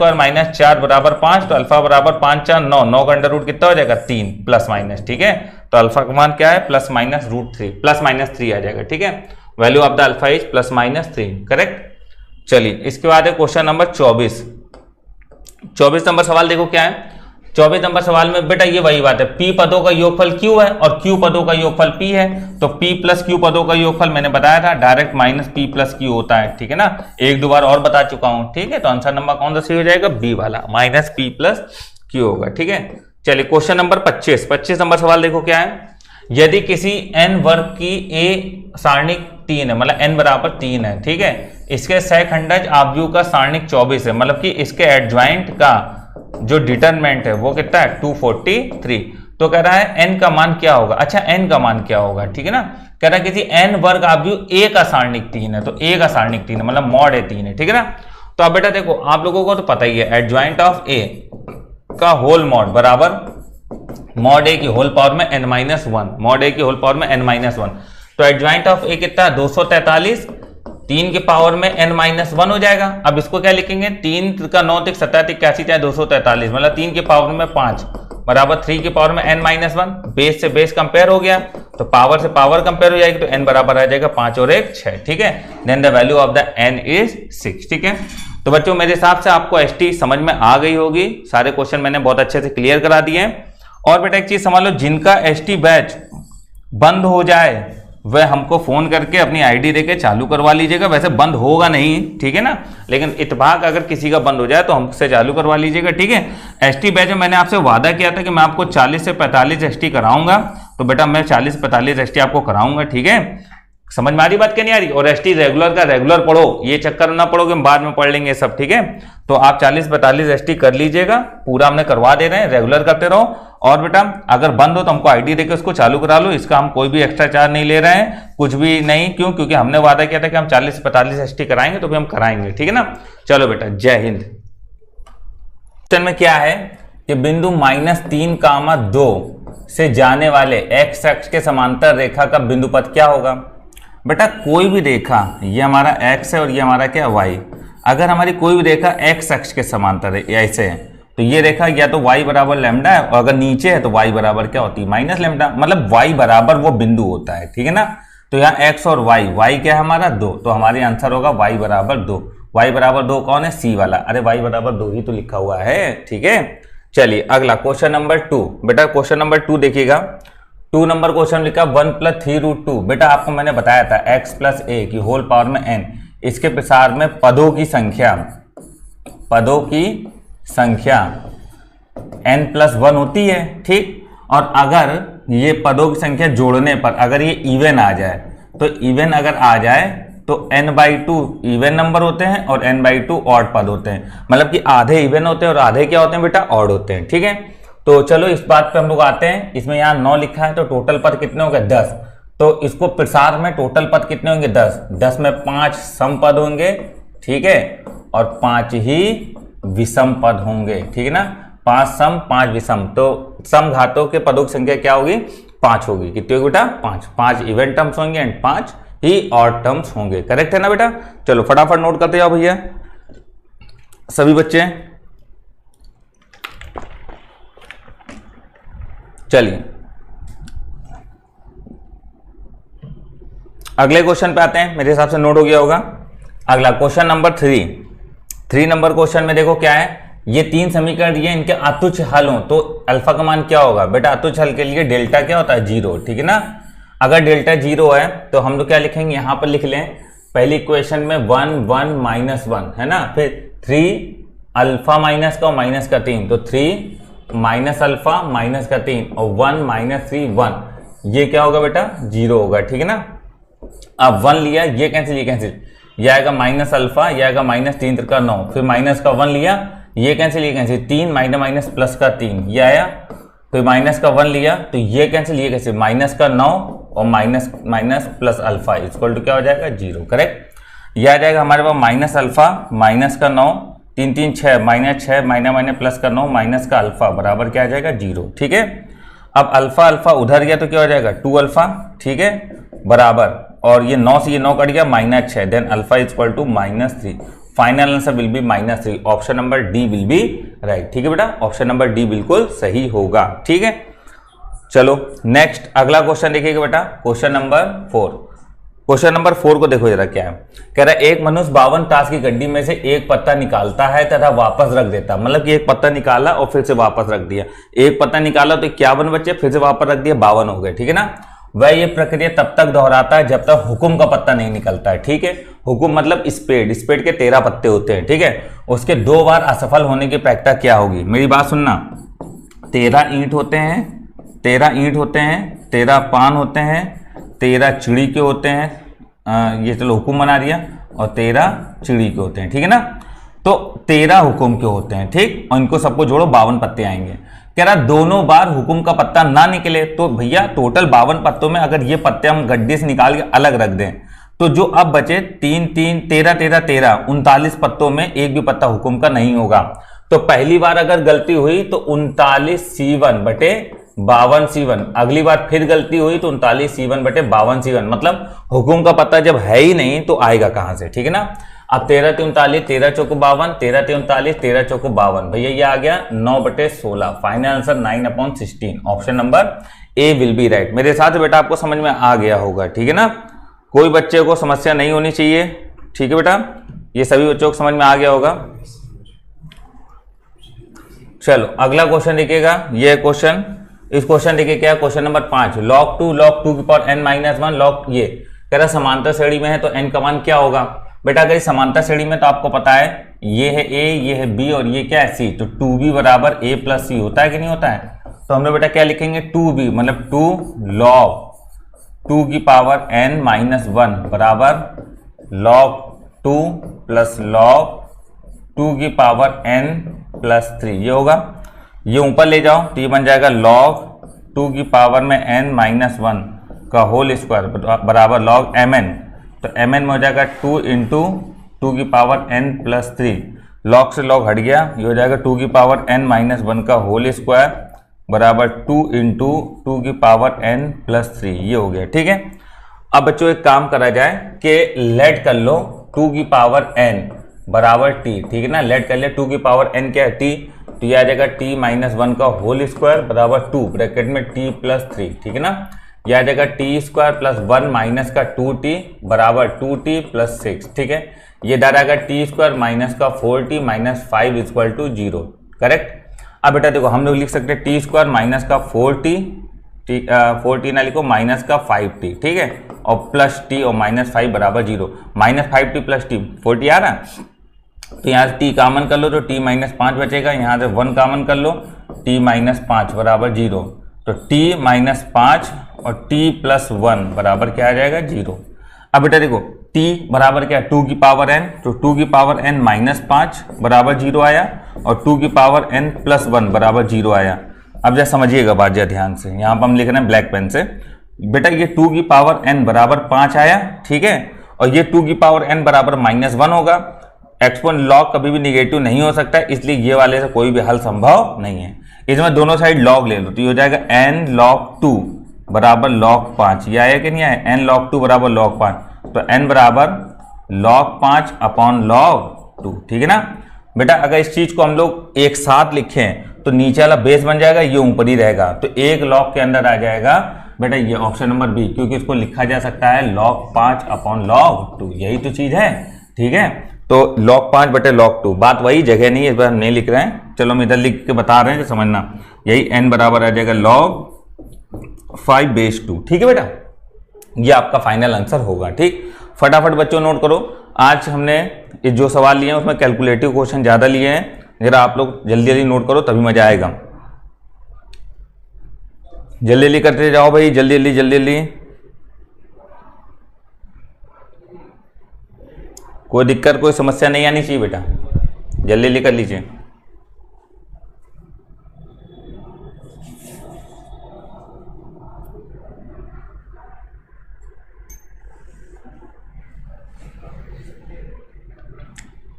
4 बराबर 5, तो अल्फा बराबर 5 4 9, 9 का अंडर रूट कितना हो जाएगा 3 +-, ठीक है। तो अल्फा का मान क्या है ±√3, +-3 आ जाएगा, ठीक है। Value of the alpha is +-3, correct. चलिए इसके बाद है क्वेश्चन नंबर 24 नंबर सवाल देखो क्या है। 24 नंबर सवाल में बेटा ये वही बात है, p पदों का योगफल q है और q पदों का योगफल p है, तो p + q पदों का योगफल मैंने बताया था डायरेक्ट -p + q होता है, ठीक है ना। एक दो बार और बता चुका हूं, ठीक है। तो आंसर नंबर कौन सा सही हो जाएगा, b वाला, -p + q होगा, ठीक है। चलिए क्वेश्चन नंबर 25 नंबर सवाल देखो क्या है। यदि किसी n वर्ग की a सारणिक 3 है, मतलब n बराबर 3 है, ठीक है, इसके सहखंडज आव्यूह का सारणिक 24 है, मतलब कि इसके एडजॉइंट का जो डिटरमिनेंट है वो कितना है 243। तो कह रहा है n का मान क्या होगा। अच्छा n का मान क्या होगा, ठीक है ना। कह रहा है किसी n वर्ग आव्यूह a का सारणिक 3 है, तो a का सारणिक 3 है, मतलब मॉड a 3 है, ठीक है ना। तो अब बेटा देखो आप लोगों को तो पता ही है, एडजॉइंट ऑफ a का होल मॉड बराबर मॉड a की होल पावर में n-1, मॉड a की होल पावर में n-1। तो एडजॉइंट ऑफ a कितना 243, 3 के पावर में n-1 हो जाएगा। अब इसको क्या लिखेंगे, 3 का 9 3 17 81 चाहे 243, मतलब 3 के पावर में 5 बराबर 3 के पावर में n-1। बेस से बेस कंपेयर हो गया, तो पावर से पावर कंपेयर हो जाएगी, तो n बराबर आ जाएगा 5 और 1 6, ठीक है। Then the value of the n is 6, ठीक है। तो बच्चों मेरे हिसाब से आपको एसटी समझ में आ गई होगी, सारे क्वेश्चन मैंने बहुत अच्छे से क्लियर करा दिए। और बेटा एक चीज समझ लो, जिनका एसटी बैच बंद हो जाए वह हमको फोन करके अपनी आईडी देके चालू करवा लीजिएगा। वैसे बंद होगा नहीं, ठीक है ना, लेकिन इत्तेफाक अगर किसी का बंद हो जाए तो हमसे चालू करवा लीजिएगा, ठीक है। एसटी बैच में मैंने आपसे वादा किया था कि मैं आपको 40 से 45 एसटी कराऊंगा, तो बेटा मैं 40 से 45 एसटी आपको कराऊंगा, ठीक है। समझ में आ रही बात क्या नहीं आ रही। और एसटी रेगुलर का रेगुलर पढ़ो, ये चक्कर ना पढ़ो कि हम बाद में पढ़ लेंगे सब, ठीक है। तो आप 40-45 एसटी कर लीजिएगा, पूरा हमने करवा दे रहे हैं, रेगुलर करते रहो। और बेटा अगर बंद हो तो हमको आईडी देके उसको चालू करा लो, इसका हम कोई भी एक्स्ट्रा चार्ज नहीं ले रहे हैं, कुछ भी नहीं। क्यों? क्योंकि हमने वादा किया था कि हम 40-45 एसटी कराएंगे, तो भी हम कराएंगे, ठीक है ना। चलो बेटा जय हिंद। क्वेश्चन में क्या है कि बिंदु -3,2 से जाने वाले एक्स अक्ष के समांतर रेखा का बिंदु पथ क्या होगा। बेटा कोई भी रेखा, ये हमारा x है और ये हमारा क्या y, अगर हमारी कोई भी रेखा x अक्ष के समांतर है ऐसे है, तो ये रेखा या तो y बराबर लैम्डा है, और अगर नीचे है तो y बराबर क्या होती है -λ, मतलब y बराबर वो बिंदु होता है, ठीक है ना। तो यहाँ x और y क्या है हमारा 2, तो हमारे आंसर होगा y बराबर 2। y बराबर 2 कौन है, C वाला। अरे y बराबर 2 ही तो लिखा हुआ है, ठीक है। चलिए अगला क्वेश्चन नंबर 2। बेटा क्वेश्चन नंबर 2 देखिएगा, 2 नंबर क्वेश्चन लिखा 1 + 3√2। बेटा आपको मैंने बताया था x + a की होल पावर में n, इसके प्रसार में पदों की संख्या n+1 होती है, ठीक। और अगर ये पदों की संख्या जोड़ने पर अगर ये इवन आ जाए, तो इवन अगर आ जाए तो n/2 इवन नंबर होते हैं और n/2 ऑड पद होते हैं, मतलब कि आधे इवन होते हैं और आधे क्या होते हैं बेटा ऑड होते हैं, ठीक है। तो चलो इस बात पे हम लोग आते हैं। इसमें यहाँ 9 लिखा है तो टोटल पद कितने होंगे 10। तो इसको प्रसार में टोटल पद कितने होंगे 10। 10 में 5 सम पद होंगे, ठीक है, और 5 ही विषम पद होंगे, ठीक है ना। 5 सम 5 विषम, तो सम घातों के पदों की संख्या क्या होगी 5 होगी। कितनी होगी बेटा 5। 5 इवेंट टर्म्स होंगे एंड 5 ही ऑड टर्म्स होंगे। करेक्ट है ना बेटा। चलो फटाफट नोट करते जाओ भैया सभी बच्चे। चलिए अगले क्वेश्चन पे आते हैं। मेरे हिसाब से नोट हो गया होगा। अगला क्वेश्चन नंबर 3 नंबर क्वेश्चन में देखो क्या है, ये 3 समीकरण दिए, इनके अतुच्छ हल हो तो अल्फा का मान क्या होगा बेटा। अतुच्छ हल के लिए डेल्टा क्या होता है 0, ठीक है ना। अगर डेल्टा 0 है तो हम लोग क्या लिखेंगे, यहां पर लिख लें पहली इक्वेशन में 1 1 -1 है ना, फिर 3 अल्फा माइनस का और माइनस का 3, तो 3 माइनस अल्फा माइनस का 3 और 1 - 3 1, ये क्या होगा बेटा 0 होगा, ठीक है ना। अब 1 लिया, ये कैंसिल ये कैंसिल, ये आएगा माइनस अल्फा, ये आएगा -3 का 9, फिर माइनस का 1 लिया, ये कैंसिल ये कैंसिल, 3 माइनस प्लस का 3 ये आया, फिर माइनस का 1 लिया तो ये कैंसिल ये कैंसिल, माइनस का 9 और minus plus alpha equal to क्या हो जाएगा 0। करेक्ट। ये आ जाएगा हमारे पास माइनस अल्फा माइनस का 9, 3 3 6 -6 माइनस प्लस का 9 माइनस का अल्फा बराबर क्या आ जाएगा 0, ठीक है। अब अल्फा अल्फा उधर गया तो क्या हो जाएगा 2 अल्फा, ठीक है, बराबर, और ये 9 से ये 9 कट गया -6, then alpha equal to -3। Final answer will be -3। Option number D will be right, ठीक है बेटा। ऑप्शन नंबर डी बिल्कुल सही होगा, ठीक है। चलो नेक्स्ट अगला क्वेश्चन देखिएगा बेटा, क्वेश्चन नंबर 4। क्वेश्चन नंबर 4 को देखो जरा क्या है। कह रहा है एक मनुष्य 52 ताश की गड्डी में से एक पत्ता निकालता है तथा वापस रख देता, मतलब कि एक पत्ता निकाला और फिर से वापस रख दिया। एक पत्ता निकाला तो 51 बचे, फिर से वापस रख दिया 52 हो गए, ठीक है ना। वह ये प्रक्रिया तब तक दोहराता है जब तक हुकुम का पत्ता नहीं निकलता है, ठीक है। हुकुम मतलब स्पेड के 13 पत्ते होते हैं, ठीक है। उसके 2 बार असफल होने की प्रक्रिया क्या होगी, मेरी बात सुनना। 13 ईंट होते हैं, 13 पान होते हैं, 13 चिड़ी के होते हैं, ये चलो हुकुम बना दिया, और 13 चिड़ी के होते हैं, ठीक है ना। तो 13 हुकुम के होते हैं, ठीक, और इनको सबको जोड़ो 52 पत्ते आएंगे। कह रहा दोनों बार हुकुम का पत्ता ना निकले तो भैया टोटल 52 पत्तों में अगर ये पत्ते हम गड्ढे से निकाल के अलग रख दें तो जो अब बचे 3 3 13 13 13 39 पत्तों में एक भी पत्ता हुकुम का नहीं होगा। तो पहली बार अगर गलती हुई तो 39 C1 बटे 52 C1, अगली बार फिर गलती हुई तो 39 C1 बटे 52 C1, मतलब हुकुम का पत्ता जब है ही नहीं तो आएगा कहां से, ठीक है ना। अब 13 39 13 चौको 52, 13 39 13 चौको 52, भैया ये आ गया 9 बटे 16। Final answer 9/16। Option number A will be right. मेरे साथ बेटा आपको समझ में आ गया होगा, ठीक है ना। कोई बच्चे को समस्या नहीं होनी चाहिए, ठीक है बेटा, ये सभी बच्चों को समझ में आ गया होगा। चलो अगला क्वेश्चन देखिएगा, ये क्वेश्चन, इस क्वेश्चन देखिए क्या, क्वेश्चन नंबर 5, log 2 की पावर n-1 log, ये कह रहा समांतर श्रेणी में है तो n का मान क्या होगा। बेटा अगर समांतर श्रेणी में तो आपको पता है ये है a, ये है b और ये क्या है c, तो 2b बराबर a + c होता है कि नहीं होता है। तो हम लोग बेटा क्या लिखेंगे 2b मतलब 2 log 2 की पावर n-1 बराबर log 2 + log 2 की पावर n+3, ये होगा। ये ऊपर ले जाओ तो ये बन जाएगा log 2 की पावर में n-1 का होल स्क्वायर बराबर log mn, तो mn में हो जाएगा 2 × 2 की पावर n+3, log से log हट गया, ये हो जाएगा 2 की पावर n-1 का होल स्क्वायर बराबर 2 × 2 की पावर n+3, ये हो गया, ठीक है। अब बच्चों एक काम करा जाए कि लेट कर लो 2 की पावर n बराबर t, ठीक है ना। लेट कर ले 2 की पावर n क्या है t, तो ये आ जाएगा t-1 का होल स्क्वायर बराबर 2 ब्रैकेट में t+3, ठीक है ना। यह आ जाएगा t² + 1 माइनस का 2t बराबर 2t + 6, ठीक है। ये डाल आएगा t² माइनस का 4t - 5 = 0, करेक्ट। अब बेटा देखो हम लोग लिख सकते हैं t² माइनस का 4t ना लिखो माइनस का 5t, ठीक है, और प्लस t और -5 बराबर 0, -5t + t 40 आ रहा। तो यहाँ से t कॉमन कर लो तो t - 5 बचेगा, यहाँ से 1 कॉमन कर लो t - 5 बराबर 0, तो t - 5 और t + 1 बराबर क्या आ जाएगा 0। अब बेटा देखो t बराबर क्या है 2 की पावर n, तो 2 की पावर n - 5 बराबर 0 आया और 2 की पावर n + 1 बराबर 0 आया। अब जरा समझिएगा बात जरा ध्यान से, यहाँ पर हम लिख रहे हैं ब्लैक पेन से। बेटा ये 2 की पावर n बराबर 5 आया, ठीक है, और ये 2 की पावर n बराबर -1 होगा। एक्सपोनेंट लॉग कभी भी निगेटिव नहीं हो सकता है, इसलिए ये वाले से कोई भी हल संभव नहीं है। इसमें दोनों साइड लॉग ले लो तो ये हो जाएगा n log 2 बराबर log 5। ये आया कि नहीं आया, n log 2 बराबर log 5, तो n बराबर log 5 अपॉन log 2, ठीक है ना बेटा। अगर इस चीज को हम लोग एक साथ लिखें तो नीचे वाला बेस बन जाएगा, ये ऊपर ही रहेगा, तो एक log के अंदर आ जाएगा बेटा ये ऑप्शन नंबर बी, क्योंकि इसको लिखा जा सकता है log 5 अपॉन log 2, यही तो चीज है, ठीक है। तो log 5 बटे log 2, बात वही, जगह नहीं, इस बार हम नहीं लिख रहे हैं, चलो हम इधर लिख के बता रहे हैं कि समझना। यही n बराबर आ जाएगा log 5 बेस 2, ठीक है बेटा, ये आपका फाइनल आंसर होगा। ठीक, फटाफट बच्चों नोट करो। आज हमने जो सवाल लिए हैं उसमें कैलकुलेटिव क्वेश्चन ज़्यादा लिए हैं, जरा आप लोग जल्दी जल्दी नोट करो तभी मजा आएगा। जल्दी जल्दी करते जाओ भाई, जल्दी जल्दी जल्दी जल्दी, कोई दिक्कत कोई समस्या नहीं आनी चाहिए बेटा, जल्दी जल्दी कर लीजिए।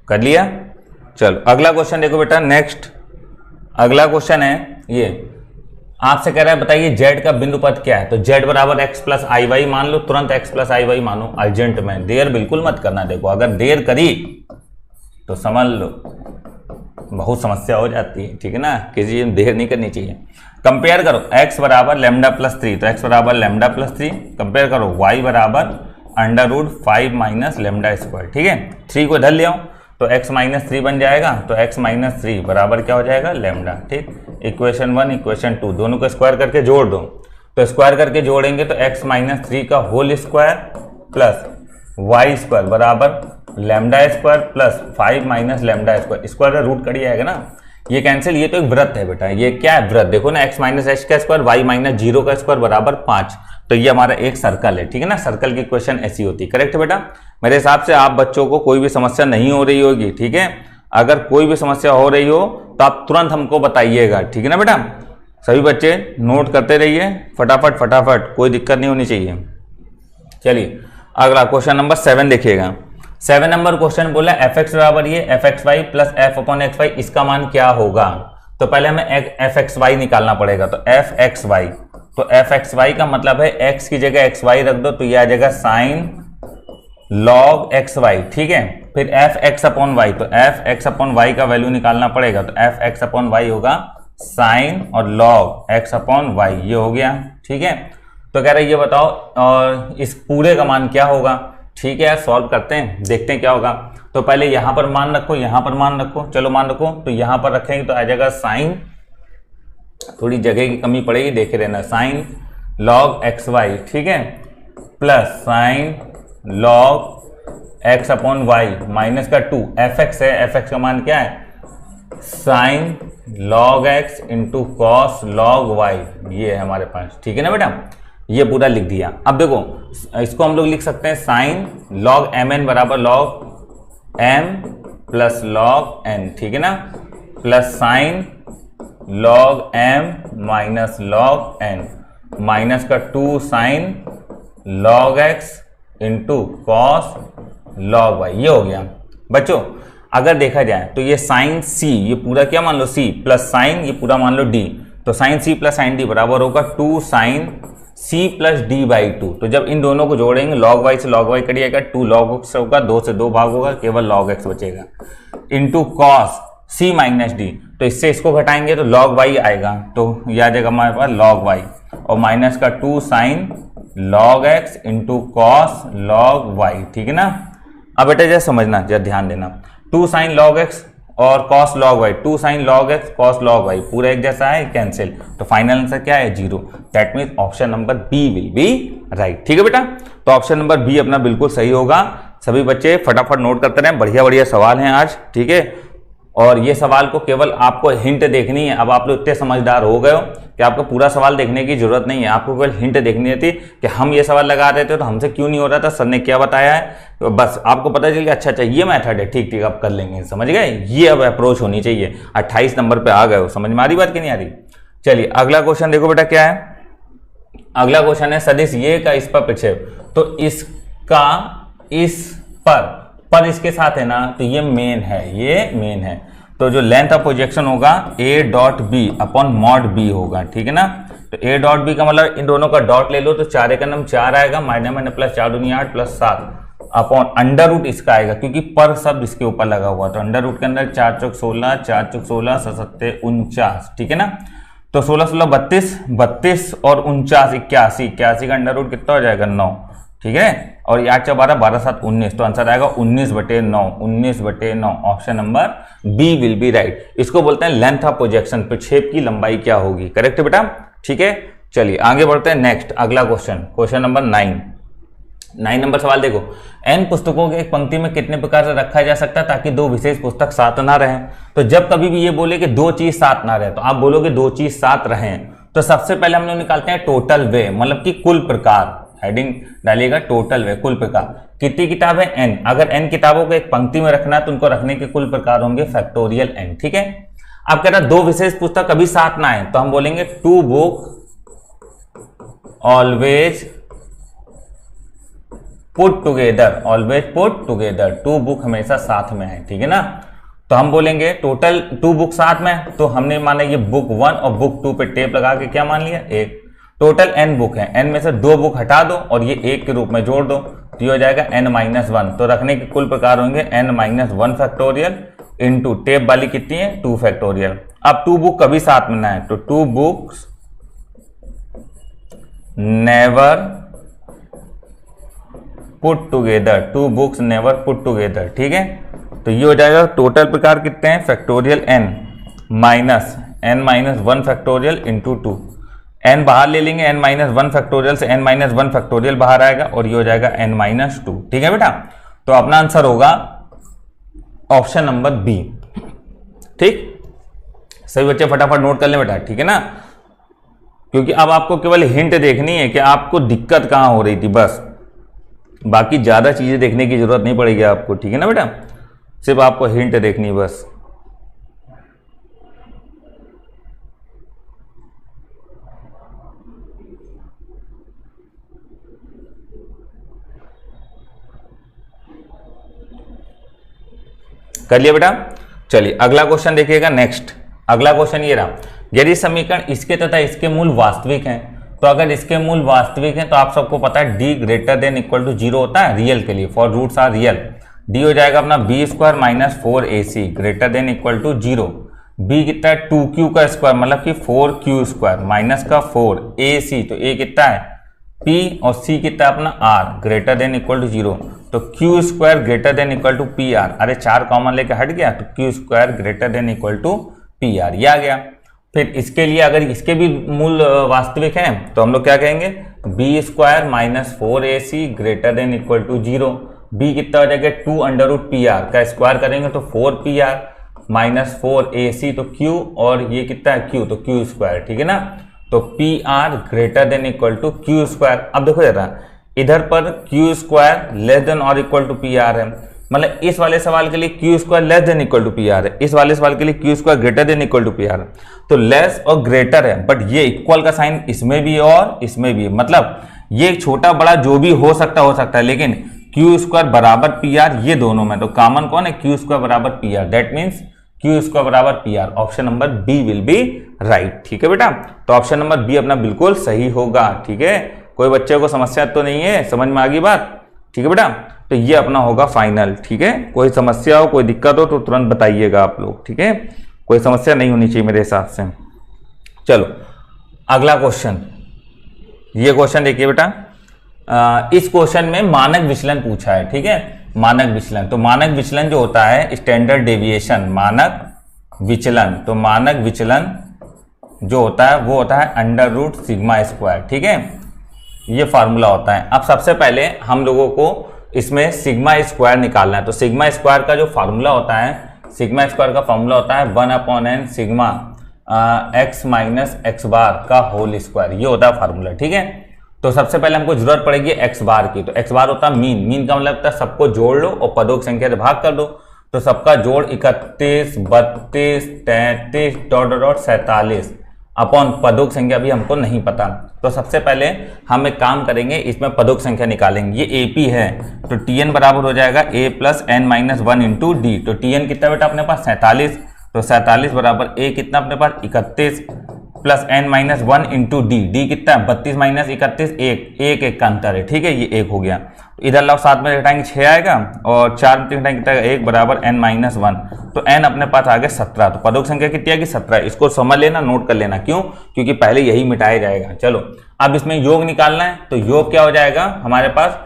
कर लिया, चलो अगला क्वेश्चन देखो बेटा। नेक्स्ट अगला क्वेश्चन है ये, आपसे कह रहा है बताइए z का बिंदु पद क्या है। तो z बराबर x प्लस आई वाई मान लो, तुरंत x प्लस आई वाई मानो अर्जेंट में, देर बिल्कुल मत करना। देखो अगर देर करी तो समझ लो बहुत समस्या हो जाती है, ठीक है ना, किसी चीज में देर नहीं करनी चाहिए। कंपेयर करो x बराबर लैम्डा प्लस 3, तो x बराबर लैम्डा प्लस 3, कंपेयर करो y बराबर √5 माइनस लैम्डा स्क्वायर, ठीक है। 3 को इधर ले आओ तो x माइनस 3 बन जाएगा, तो x माइनस 3 बराबर क्या हो जाएगा लैम्डा, ठीक। इक्वेशन 1 इक्वेशन 2 दोनों को स्क्वायर करके जोड़ दो, तो स्क्वायर करके जोड़ेंगे तो x माइनस 3 का whole square plus y square बराबर lambda square plus 5 minus lambda square, square का रूट कट जाएगा ना, ये कैंसिल। ये तो एक वृत्त है बेटा, ये क्या है वृत्त, देखो ना, x माइनस h का स्क्वायर y माइनस 0 का स्क्वायर बराबर 5, तो ये हमारा एक सर्कल है, ठीक है ना। सर्कल की इक्वेशन ऐसी होती है, करेक्ट बेटा। मेरे हिसाब से आप बच्चों को कोई भी समस्या नहीं हो रही होगी, ठीक है। अगर कोई भी समस्या हो रही हो तो आप तुरंत हमको बताइएगा, ठीक है ना बेटा। सभी बच्चे नोट करते रहिए फटाफट फटाफट, कोई दिक्कत नहीं होनी चाहिए। चलिए अगला क्वेश्चन नंबर 7 देखिएगा। 7 नंबर क्वेश्चन बोला एफ एक्स बराबर ये F x y plus F upon x y, इसका मान क्या होगा। तो पहले हमें एफ एक्स वाई निकालना पड़ेगा, तो एफ एक्स वाई, तो एफ एक्स वाई का मतलब है एक्स की जगह एक्स वाई रख दो, तो ये आ जाएगा साइन लॉग एक्स वाई, ठीक है। फिर एफ एक्स अपॉन वाई, तो एफ एक्स अपॉन वाई का वैल्यू निकालना पड़ेगा, तो एफ एक्स अपॉन वाई होगा साइन और लॉग एक्स अपॉन वाई, ये हो गया, ठीक है। तो कह रहे ये बताओ और इस पूरे का मान क्या होगा, ठीक है। सॉल्व करते हैं, देखते हैं क्या होगा। तो पहले यहां पर मान रखो, यहां पर मान रखो, चलो मान रखो, तो यहां पर रखेंगे तो आ जाएगा साइन, थोड़ी जगह की कमी पड़ेगी, देखे रहना, साइन लॉग एक्स वाई, ठीक है, plus sine log x upon y minus का 2, एफ एक्स है, एफ एक्स का मान क्या है sine log x into cos log y, ये है हमारे पास, ठीक है ना बेटा। ये पूरा लिख दिया। अब देखो इसको हम लोग लिख सकते हैं साइन लॉग एम एन बराबर log M plus log N, ठीक है ना, plus sine log M minus log N minus का 2 sine log x into cos log y, ये हो गया बच्चों। अगर देखा जाए तो ये साइन सी, ये पूरा क्या मान लो सी प्लस साइन, ये पूरा मान लो डी, तो sine C plus sine D बराबर होगा 2 sine C plus D by 2। तो जब इन दोनों को जोड़ेंगे लॉग वाई से लॉग वाई कट जाएगा, 2 लॉग एक्स होगा, 2 से 2 भाग होगा, केवल लॉग एक्स बचेगा, इंटू कॉस सी माइनस डी, तो इससे इसको घटाएंगे तो लॉग वाई आएगा, तो यह आ जाएगा हमारे पास लॉग वाई, और माइनस का 2 sine log x into cos log y, ठीक है ना। अब बेटा जरा समझना, जरा ध्यान देना, 2 साइन लॉग एक्स और cos log y, 2 sine log x cos log y पूरा एक जैसा है, कैंसिल, तो फाइनल आंसर क्या है 0। That means option number B will be right, ठीक है बेटा। तो ऑप्शन नंबर बी अपना बिल्कुल सही होगा। सभी बच्चे फटाफट नोट करते रहें, बढ़िया बढ़िया सवाल हैं आज, ठीक है। और ये सवाल को केवल आपको हिंट देखनी है। अब आप लोग इतने समझदार हो गए हो कि आपको पूरा सवाल देखने की जरूरत नहीं है, आपको केवल हिंट देखनी थी कि हम ये सवाल लगा रहे थे तो हमसे क्यों नहीं हो रहा था, सर ने क्या बताया है, तो बस आपको पता चल गया, अच्छा अच्छा ये मेथड है, ठीक ठीक आप कर लेंगे, समझ गए। ये अब अप्रोच होनी चाहिए। 28 नंबर पे आ गए हो, समझ में आ रही बात कि नहीं आ रही। चलिए अगला क्वेश्चन देखो बेटा क्या है। अगला क्वेश्चन है सदिश ये का इस पर प्रक्षेप, तो इसका इस पर इसके साथ है ना, तो ये मेन है, ये मेन है, तो जो लेंथ ऑफ प्रोजेक्शन होगा a dot B upon mod B होगा, ठीक है ना। तो a डॉट बी का मतलब इन दोनों का डॉट ले लो तो 4 एक नम 4 आएगा, माइनस माइनस प्लस 4 दूनी 8 प्लस 7 अपॉन अंडर रूट इसका आएगा, क्योंकि पर शब्द इसके ऊपर लगा हुआ, तो अंडर रूट के अंदर 4 चौक 16, 4 चौक 16, 7 49, ठीक है ना। तो 16 16 32, 32 और 49 81, 81 का अंडर रूट कितना हो जाएगा 9, ठीक है। और 8 4 12, 12 7 19, तो आंसर आएगा 19/9, 19/9। Option number B will be right. इसको बोलते हैं लेंथ ऑफ प्रोजेक्शन, प्रक्षेप की लंबाई क्या होगी, करेक्ट बेटा, ठीक है। चलिए आगे बढ़ते हैं नेक्स्ट अगला क्वेश्चन, क्वेश्चन नंबर 9 नंबर सवाल देखो। n पुस्तकों के एक पंक्ति में कितने प्रकार से रखा जा सकता है ताकि दो विशेष पुस्तक साथ ना रहें। तो जब कभी भी ये बोले कि दो चीज साथ ना रहे, तो आप बोलोगे दो चीज साथ रहें, तो सबसे पहले हम लोग निकालते हैं टोटल वे, मतलब कि कुल प्रकार। हेडिंग डालिएगा टोटल वे, कुल प्रकार। कितनी किताब है n, अगर n किताबों को एक पंक्ति में रखना है तो उनको रखने के कुल प्रकार होंगे फैक्टोरियल n, ठीक है। अब कह रहा दो विशेष पुस्तक कभी साथ ना आए, तो हम बोलेंगे two book always put together, always put together, two book हमेशा साथ में है, ठीक है ना। तो हम बोलेंगे टोटल टू बुक साथ में, तो हमने माना ये बुक 1 और बुक 2 पे टेप लगा के क्या मान लिया, एक। टोटल n बुक है, n में से 2 बुक हटा दो और ये 1 के रूप में जोड़ दो, तो ये हो जाएगा n-1। तो रखने के कुल प्रकार होंगे n-1 फैक्टोरियल इंटू टेप वाली कितनी है 2 फैक्टोरियल। अब 2 बुक कभी साथ में ना है, तो 2 books never put together, 2 books never put together, ठीक है। तो ये हो जाएगा टोटल प्रकार कितने हैं factorial n-1 factorial into 2। n बाहर ले लेंगे, n-1 फैक्टोरियल से n-1 फैक्टोरियल बाहर आएगा और ये हो जाएगा n-2, ठीक है बेटा। तो अपना आंसर होगा ऑप्शन नंबर बी, ठीक। सभी बच्चे फटाफट नोट कर लें बेटा, ठीक है ना, क्योंकि अब आपको केवल हिंट देखनी है कि आपको दिक्कत कहां हो रही थी, बस बाकी ज्यादा चीजें देखने की जरूरत नहीं पड़ेगी आपको, ठीक है ना बेटा, सिर्फ आपको हिंट देखनी है बस। कर लिया बेटा। चलिए अगला क्वेश्चन देखिएगा नेक्स्ट। अगला क्वेश्चन ये रहा, यदि समीकरण इसके तथा इसके मूल वास्तविक हैं, तो अगर इसके मूल वास्तविक हैं तो आप सबको पता है d greater than equal to 0 होता है रियल के लिए, for roots are real. d हो जाएगा अपना b square minus 4ac greater than equal to 0। b कितना है 2q का स्क्वायर मतलब कि 4q स्क्वायर माइनस का 4ac, तो a कितना है p और c कितना है अपना r greater than equal to 0। तो q square greater than equal to P R, अरे 4 कॉमन लेके हट गया, तो q square greater than equal to P R, ये आ गया। फिर इसके लिए अगर इसके भी मूल वास्तविक हैं तो हम लोग क्या कहेंगे, B square minus 4ac greater than equal to 0। B कितना हो जाएगा 2 अंडर रूट पी आर का स्क्वायर करेंगे तो 4pr माइनस 4ac, तो q और ये कितना है q, तो q स्क्वायर, ठीक है ना। तो pr greater than equal to q square. अब देखो जरा इधर पर q स्क्वायर लेस देन और इक्वल टू pr है, मतलब इस वाले सवाल के लिए q square less than equal to pr है, इस वाले सवाल के लिए q square greater than equal to pr है। तो लेस और ग्रेटर है, बट ये इक्वल का साइन इसमें भी है और इसमें भी है, मतलब ये छोटा बड़ा जो भी हो सकता है, लेकिन q स्क्वायर बराबर pr ये दोनों में, तो कॉमन कौन है q स्क्वायर बराबर pr, that means q square बराबर pr। Option number B will be right, ठीक है बेटा। तो ऑप्शन नंबर बी अपना बिल्कुल सही होगा, ठीक है। कोई बच्चे को समस्या तो नहीं है, समझ में आ गई बात, ठीक है बेटा। तो ये अपना होगा फाइनल, ठीक है। कोई समस्या हो कोई दिक्कत हो तो तुरंत बताइएगा आप लोग, ठीक है। कोई समस्या नहीं होनी चाहिए मेरे हिसाब से। चलो अगला क्वेश्चन, ये क्वेश्चन देखिए बेटा। इस क्वेश्चन में मानक विचलन पूछा है, ठीक है। मानक विचलन, तो मानक विचलन जो होता है स्टैंडर्ड डेविएशन, मानक विचलन, तो मानक विचलन जो होता है वो होता है अंडर रूट सिग्मा स्क्वायर, ठीक है। ये फार्मूला होता है। अब सबसे पहले हम लोगों को इसमें सिग्मा स्क्वायर निकालना है, तो सिग्मा स्क्वायर का जो फार्मूला होता है, सिग्मा स्क्वायर का फार्मूला होता है 1/n sigma x minus x बार का होल स्क्वायर, ये होता है फार्मूला, ठीक है। तो सबसे पहले हमको जरूरत पड़ेगी x बार की, तो x बार होता है मीन, मीन का मतलब होता है सबको जोड़ लो और पदों की संख्या से भाग कर दो, तो सबका जोड़ 31, 32, 33 ... 47 अपॉन पदों की संख्या भी हमको नहीं पता। तो सबसे पहले हम एक काम करेंगे, इसमें पदों की संख्या निकालेंगे। ये AP है तो TN बराबर हो जाएगा A plus n minus 1 into D. तो TN कितना बेटा अपने पास 47, तो 47 बराबर A कितना अपने पास 31 plus n minus 1 into D कितना है 32 माइनस 31 एक का अंतर है, ठीक है, ये 1 हो गया। इधर लाओ 7 में घटाएंगे 6 आएगा और 4 में घटाएंगे कितना आएगा 1 बराबर n माइनस 1, तो n अपने पास आ गया 17। तो पदों की संख्या कितनी आएगी 17। इसको समझ लेना, नोट कर लेना, क्यों, क्योंकि पहले यही मिटाया जाएगा। चलो अब इसमें योग निकालना है, तो योग क्या हो जाएगा हमारे पास,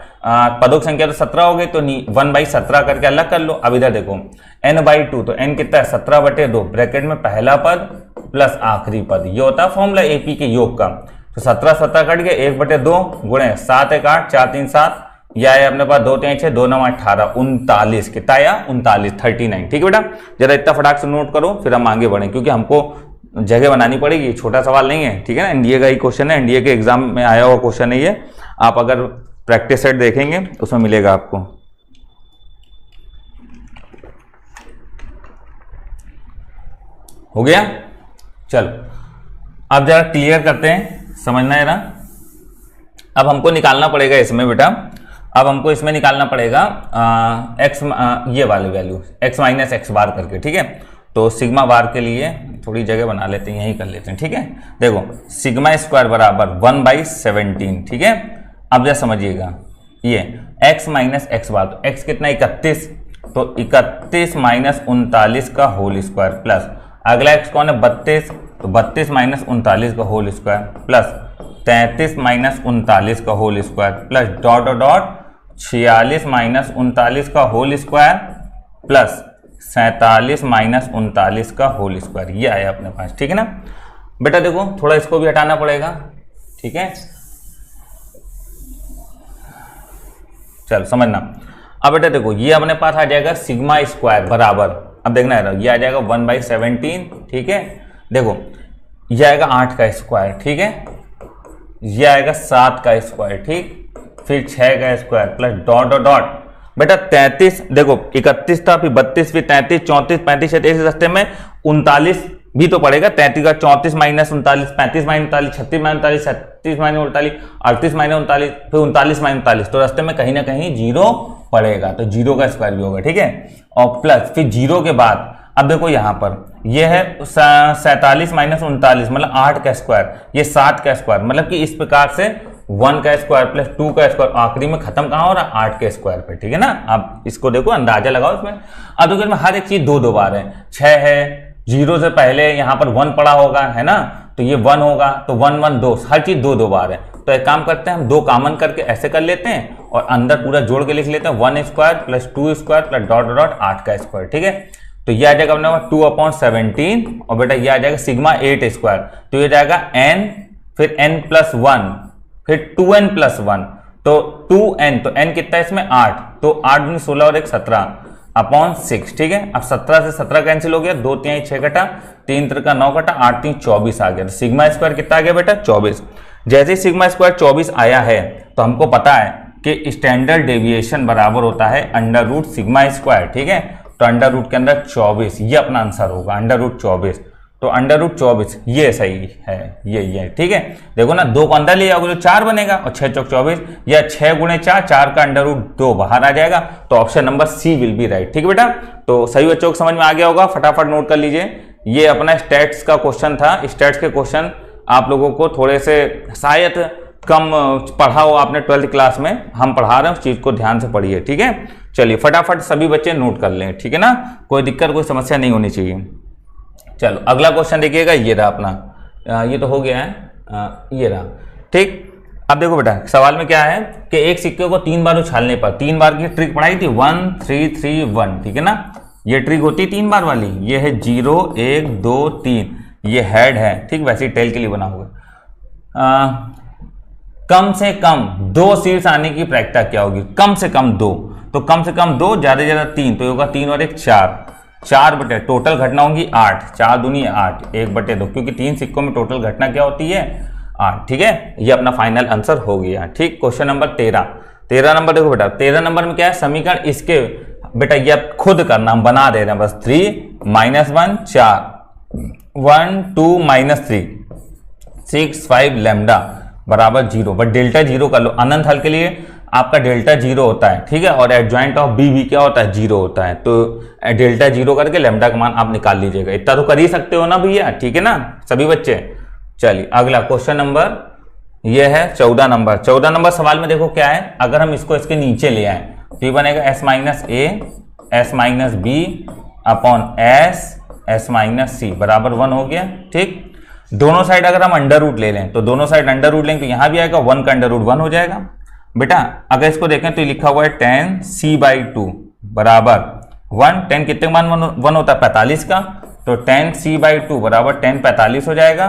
पदों की संख्या तो 17 हो गई, तो 1/17 करके अलग कर लो। अब इधर देखो n/2, तो n कितना है 17/2 ब्रैकेट में पहला पद प्लस आखिरी पद, ये होता है फॉर्मूला AP के योग का। तो 17 कट गया 1/2 गुणे 7 1 8 4 3 7, यह है अपने पास 2 3 6 2 9 18 39, कितना आया 39 39, ठीक है बेटा। जरा इतना फटाक से नोट करो फिर हम आगे बढ़ें, क्योंकि हमको जगह बनानी पड़ेगी, छोटा सवाल नहीं है, ठीक है ना। NDA का ही क्वेश्चन है, NDA के एग्जाम में आया हुआ क्वेश्चन है ये। आप अगर प्रैक्टिस सेट देखेंगे उसमें मिलेगा आपको। हो गया, चलो अब जरा क्लियर करते हैं, समझना है ना। अब हमको निकालना पड़ेगा इसमें बेटा, अब हमको इसमें निकालना पड़ेगा x, ये वाली वैल्यू x माइनस एक्स बार करके, ठीक है। तो सिग्मा बार के लिए थोड़ी जगह बना लेते हैं, यहीं कर लेते हैं, ठीक है। देखो सिग्मा स्क्वायर बराबर 1/17, ठीक है। अब जरा समझिएगा, ये x माइनस एक्स बार, तो x कितना 31, तो 31 माइनस 39 का होल स्क्वायर प्लस अगला x कौन है 32, तो 32 माइनस 39 का होल स्क्वायर प्लस 33 माइनस 39 का whole square plus dot dot dot 46 minus 39 का होल स्क्वायर प्लस 47 माइनस 39 का होल स्क्वायर, ये आया अपने पास, ठीक है ना बेटा। देखो थोड़ा इसको भी हटाना पड़ेगा, ठीक है। चल समझना। अब बेटा देखो ये अपने पास आ जाएगा सिग्मा स्क्वायर बराबर, अब देखना है ये आ जाएगा 1/17, ठीक है। देखो ये आएगा 8 का स्क्वायर, ठीक है, ये आएगा 7 का स्क्वायर, ठीक, फिर 6 का square plus dot dot dot बेटा 33, देखो 31 था, फिर 32, फिर 33 34 35 37, रास्ते में 39 भी तो पड़ेगा, 33 का 34 minus 39 35 minus 39 36 minus 39 37 minus 39 38 minus 39 फिर 39 माइनस 39, तो रास्ते में कहीं ना कहीं जीरो पड़ेगा, तो जीरो का स्क्वायर भी होगा, ठीक है। और प्लस फिर जीरो के बाद अब देखो यहाँ पर ये है 47 माइनस 39 मतलब 8 का स्क्वायर, ये 7 का स्क्वायर, मतलब कि इस प्रकार से 1 का स्क्वायर प्लस 2 का स्क्वायर, आखिरी में खत्म कहाँ हो रहा है 8 के स्क्वायर पे, ठीक है ना। आप इसको देखो अंदाजा लगाओ इसमें। अब देखो हर एक चीज दो बार है, 6 है, 0 से पहले यहाँ पर 1 पड़ा होगा, है ना, तो ये 1 होगा, तो 1 1 2, हर चीज दो बार है। तो एक काम करते हैं हम 2 कॉमन करके ऐसे कर लेते हैं और अंदर पूरा जोड़ के लिख लेते हैं 1 square plus 2 square plus dot dot 8 का स्क्वायर, ठीक है। तो ये आ जाएगा अपने 2/17 और बेटा ये आ जाएगा सिग्मा 8 स्क्वायर, तो ये जाएगा n फिर n प्लस 1 फिर 2n प्लस 1, तो 2n, तो n कितना है इसमें 8, तो 8 दूनी 16 और 1 17/6, ठीक है। अब 17 से 17 कैंसिल हो गया, 2 3 6 कटा, 3 3 का 9 कटा, 8 3 24 आ गया। तो सिग्मा स्क्वायर कितना आ गया बेटा 24। जैसे ही सिग्मा स्क्वायर 24 आया है तो हमको पता है कि स्टैंडर्ड डेविएशन बराबर होता है अंडर रूट सिग्मा स्क्वायर, ठीक है। तो अंडर रूट के अंदर 24, ये अपना आंसर होगा अंडर रूट 24, तो अंडर रूट 24 ये सही है, ये ठीक है। देखो ना 2 को अंदर ले जाओगे तो 4 बनेगा और 6 चौक 24, या 6 गुणे 4, 4 का अंडर रूट 2 बाहर आ जाएगा, तो option number C will be right, ठीक है बेटा। तो सही बच्चों को समझ में आ गया होगा, फटाफट नोट कर लीजिए। ये अपना स्टैट्स का क्वेश्चन था। स्टैट्स के क्वेश्चन आप लोगों को थोड़े से शायद कम पढ़ा हो आपने 12th क्लास में, हम पढ़ा रहे हैं, उस चीज को ध्यान से पढ़िए, ठीक है। चलिए फटाफट सभी बच्चे नोट कर लें, ठीक है ना, कोई दिक्कत कोई समस्या नहीं होनी चाहिए। चलो अगला क्वेश्चन देखिएगा, ये रहा अपना, ये तो हो गया है, ये रहा, ठीक। अब देखो बेटा सवाल में क्या है कि एक सिक्के को 3 बार उछालने पर, 3 बार की ट्रिक पढ़ाई थी 1 3 3 1, ठीक है ना, ये ट्रिक होती है 3 बार वाली। ये है 0 1 2 3, ये हेड है, ठीक, वैसे ही टेल के लिए बना हुआ। कम से कम 2 शीर्ष आने की प्रायिकता क्या होगी, कम से कम 2, तो कम से कम 2, ज्यादा से ज्यादा 3, तो होगा 3 और 1 4, 4 बटे टोटल घटना होगी 8, 4 दूनी 8, 1/2, क्योंकि 3 सिक्कों में टोटल घटना क्या होती है 8, ठीक है। ये अपना फाइनल आंसर हो गया, ठीक। क्वेश्चन नंबर 13 नंबर देखो बेटा, 13 नंबर में क्या है समीकरण, इसके बेटा ये आप खुद करना, हम बना दे रहे हैं बस, 3 -1 4 1 2 -3, 65 लैम्डा बराबर 0, बट डेल्टा 0 कर लो। अनंत हल के लिए आपका डेल्टा 0 होता है, ठीक है, और एडजॉइंट ऑफ बी भी क्या होता है, 0 होता है। तो डेल्टा 0 करके लैम्डा का मान आप निकाल लीजिएगा। इतना तो कर ही सकते हो ना भैया, ठीक है ना सभी बच्चे। चलिए अगला क्वेश्चन नंबर ये है 14 नंबर। 14 नंबर सवाल में देखो क्या है, अगर हम इसको इसके नीचे ले आए तो ये बनेगा s minus A S minus B upon S minus C बराबर 1 हो गया, ठीक। दोनों साइड अगर हम अंडर रूट ले लें तो दोनों साइड अंडर रूट लेंगे तो यहां भी आएगा 1 का अंडर रूट 1 हो जाएगा। बेटा अगर इसको देखें तो लिखा हुआ है 10c/2 बराबर 1। 10 कितने मान 1 होता है 45 का, तो 10c/2 बराबर 10 45 हो जाएगा।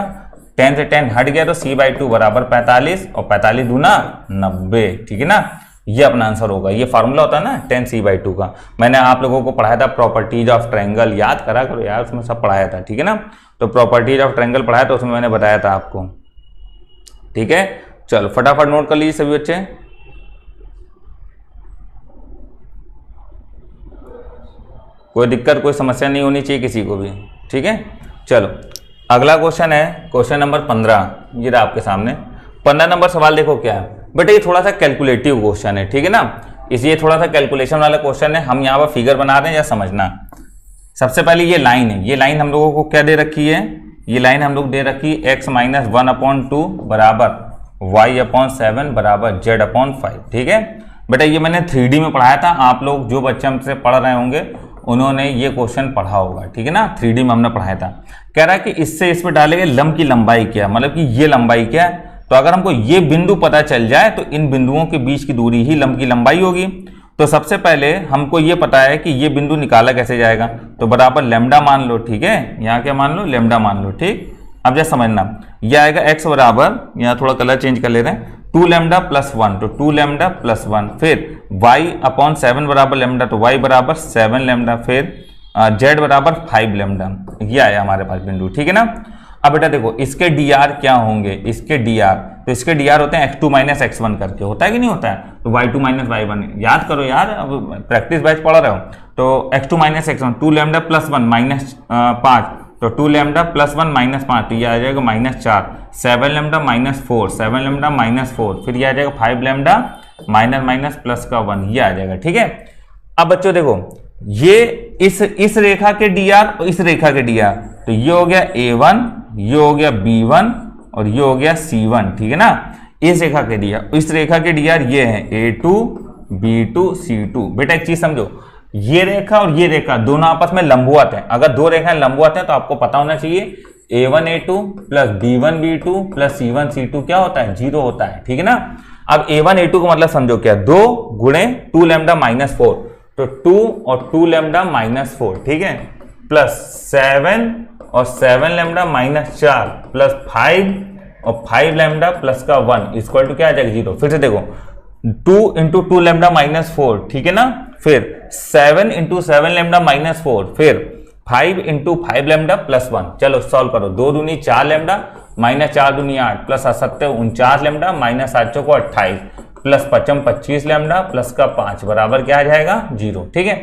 10 से 10 हट गया तो c/2 बराबर 45 और 45 दूना 90, ठीक है ना। ये अपना आंसर होगा। ये फार्मूला होता है ना 10c/2 का, मैंने आप लोगों को पढ़ाया था प्रॉपर्टीज ऑफ ट्रायंगल, याद करा करो यार, उसमें सब पढ़ाया था, ठीक है ना। तो प्रॉपर्टीज ऑफ ट्रायंगल पढ़ाया था, उसमें मैंने बताया था आपको, ठीक है। चलो फटाफट नोट कर लीजिए सभी बच्चे। कोई दिक्कत कोई समस्या नहीं होनी चाहिए किसी को भी, ठीक है। चलो अगला क्वेश्चन है क्वेश्चन नंबर 15, ये रहा आपके सामने। 15 नंबर सवाल देखो क्या है बेटा, ये थोड़ा सा कैलकुलेटिव क्वेश्चन है, ठीक है ना, इसलिए थोड़ा सा कैलकुलेशन वाला क्वेश्चन है। हम यहाँ पर फिगर बना रहे हैं या समझना। सबसे पहले ये लाइन है, ये लाइन हम लोगों को क्या दे रखी है, ये लाइन हम लोग दे रखी है x माइनस 1/2 बराबर y/7 बराबर z/5, ठीक है। बेटा ये मैंने 3D में पढ़ाया था, आप लोग जो बच्चे हमसे पढ़ रहे होंगे उन्होंने ये क्वेश्चन पढ़ा होगा, ठीक है ना। 3D में हमने पढ़ाया था। कह रहा है कि इससे इस पर डालेंगे लंब की लंबाई क्या, मतलब कि ये लंबाई क्या है। तो अगर हमको ये बिंदु पता चल जाए तो इन बिंदुओं के बीच की दूरी ही लंब की लंबाई होगी। तो सबसे पहले हमको ये पता है कि ये बिंदु निकाला कैसे जाएगा, तो बराबर लैम्डा मान लो, ठीक है। यहाँ क्या मान लो, लैम्डा मान लो, ठीक। अब जैसे समझना, ये आएगा x बराबर, यहाँ थोड़ा कलर चेंज कर ले रहे हैं, 2 लैम्डा प्लस 1, तो 2 लैम्डा प्लस 1, फिर y/7 बराबर लैम्डा, तो y बराबर 7 लैम्डा, फिर z बराबर 5 लैम्डा। ये आया हमारे पास बिंदु, ठीक है ना। अब बेटा देखो इसके dr क्या होंगे, इसके dr, तो इसके dr होते हैं x2 माइनस x1 करके, होता है कि नहीं होता है, तो y2 माइनस y1, याद करो यार, अब प्रैक्टिस बैच पढ़ रहे हो। तो x2 minus x1, 2 lambda plus 1 minus 5, तो 2 लैम्डा प्लस 1 माइनस 5, तो ये आ जाएगा -4, 7 लैम्डा माइनस 4, 7 लैम्डा माइनस 4, फिर ये आ जाएगा 5 लैम्डा माइनस माइनस प्लस का 1, ये आ जाएगा, ठीक है। अब बच्चों देखो ये इस रेखा के dr और इस रेखा के dr, तो ये हो गया a1, ये हो गया b1 और ये हो गया c1, ठीक है ना। इस रेखा के dr, इस रेखा के dr ये है a2 b2 c2। बेटा एक चीज समझो, ये रेखा और ये रेखा दोनों आपस में लंबवत हैं। अगर दो रेखाएं लंबवत हैं तो आपको पता होना चाहिए a1 a2 plus b1 b2 plus c1 c2 क्या होता है, 0 होता है, ठीक है ना। अब a1 a2 का मतलब समझो क्या, 2 गुणे 2 लैम्डा माइनस 4, तो 2 और 2 लैम्डा माइनस 4, ठीक है, प्लस 7 और 7 लैम्डा माइनस 4 प्लस 5 और 5 लैम्डा प्लस का 1 इक्वल टू क्या आ जाएगा, 0। फिर से देखो 2 इंटू 2 लैम्डा माइनस 4, ठीक है ना, फिर 7 इंटू 7 लैम्डा माइनस 4, फिर 5 इंटू 5 लैम्डा प्लस 1। चलो सॉल्व करो, 2 दूनी 4 लैम्डा माइनस 4 दूनी 8 प्लस 7 49 लैम्डा माइनस 8 को 28 प्लस 5 25 लैम्डा प्लस का 5 बराबर क्या आ जाएगा, 0, ठीक है।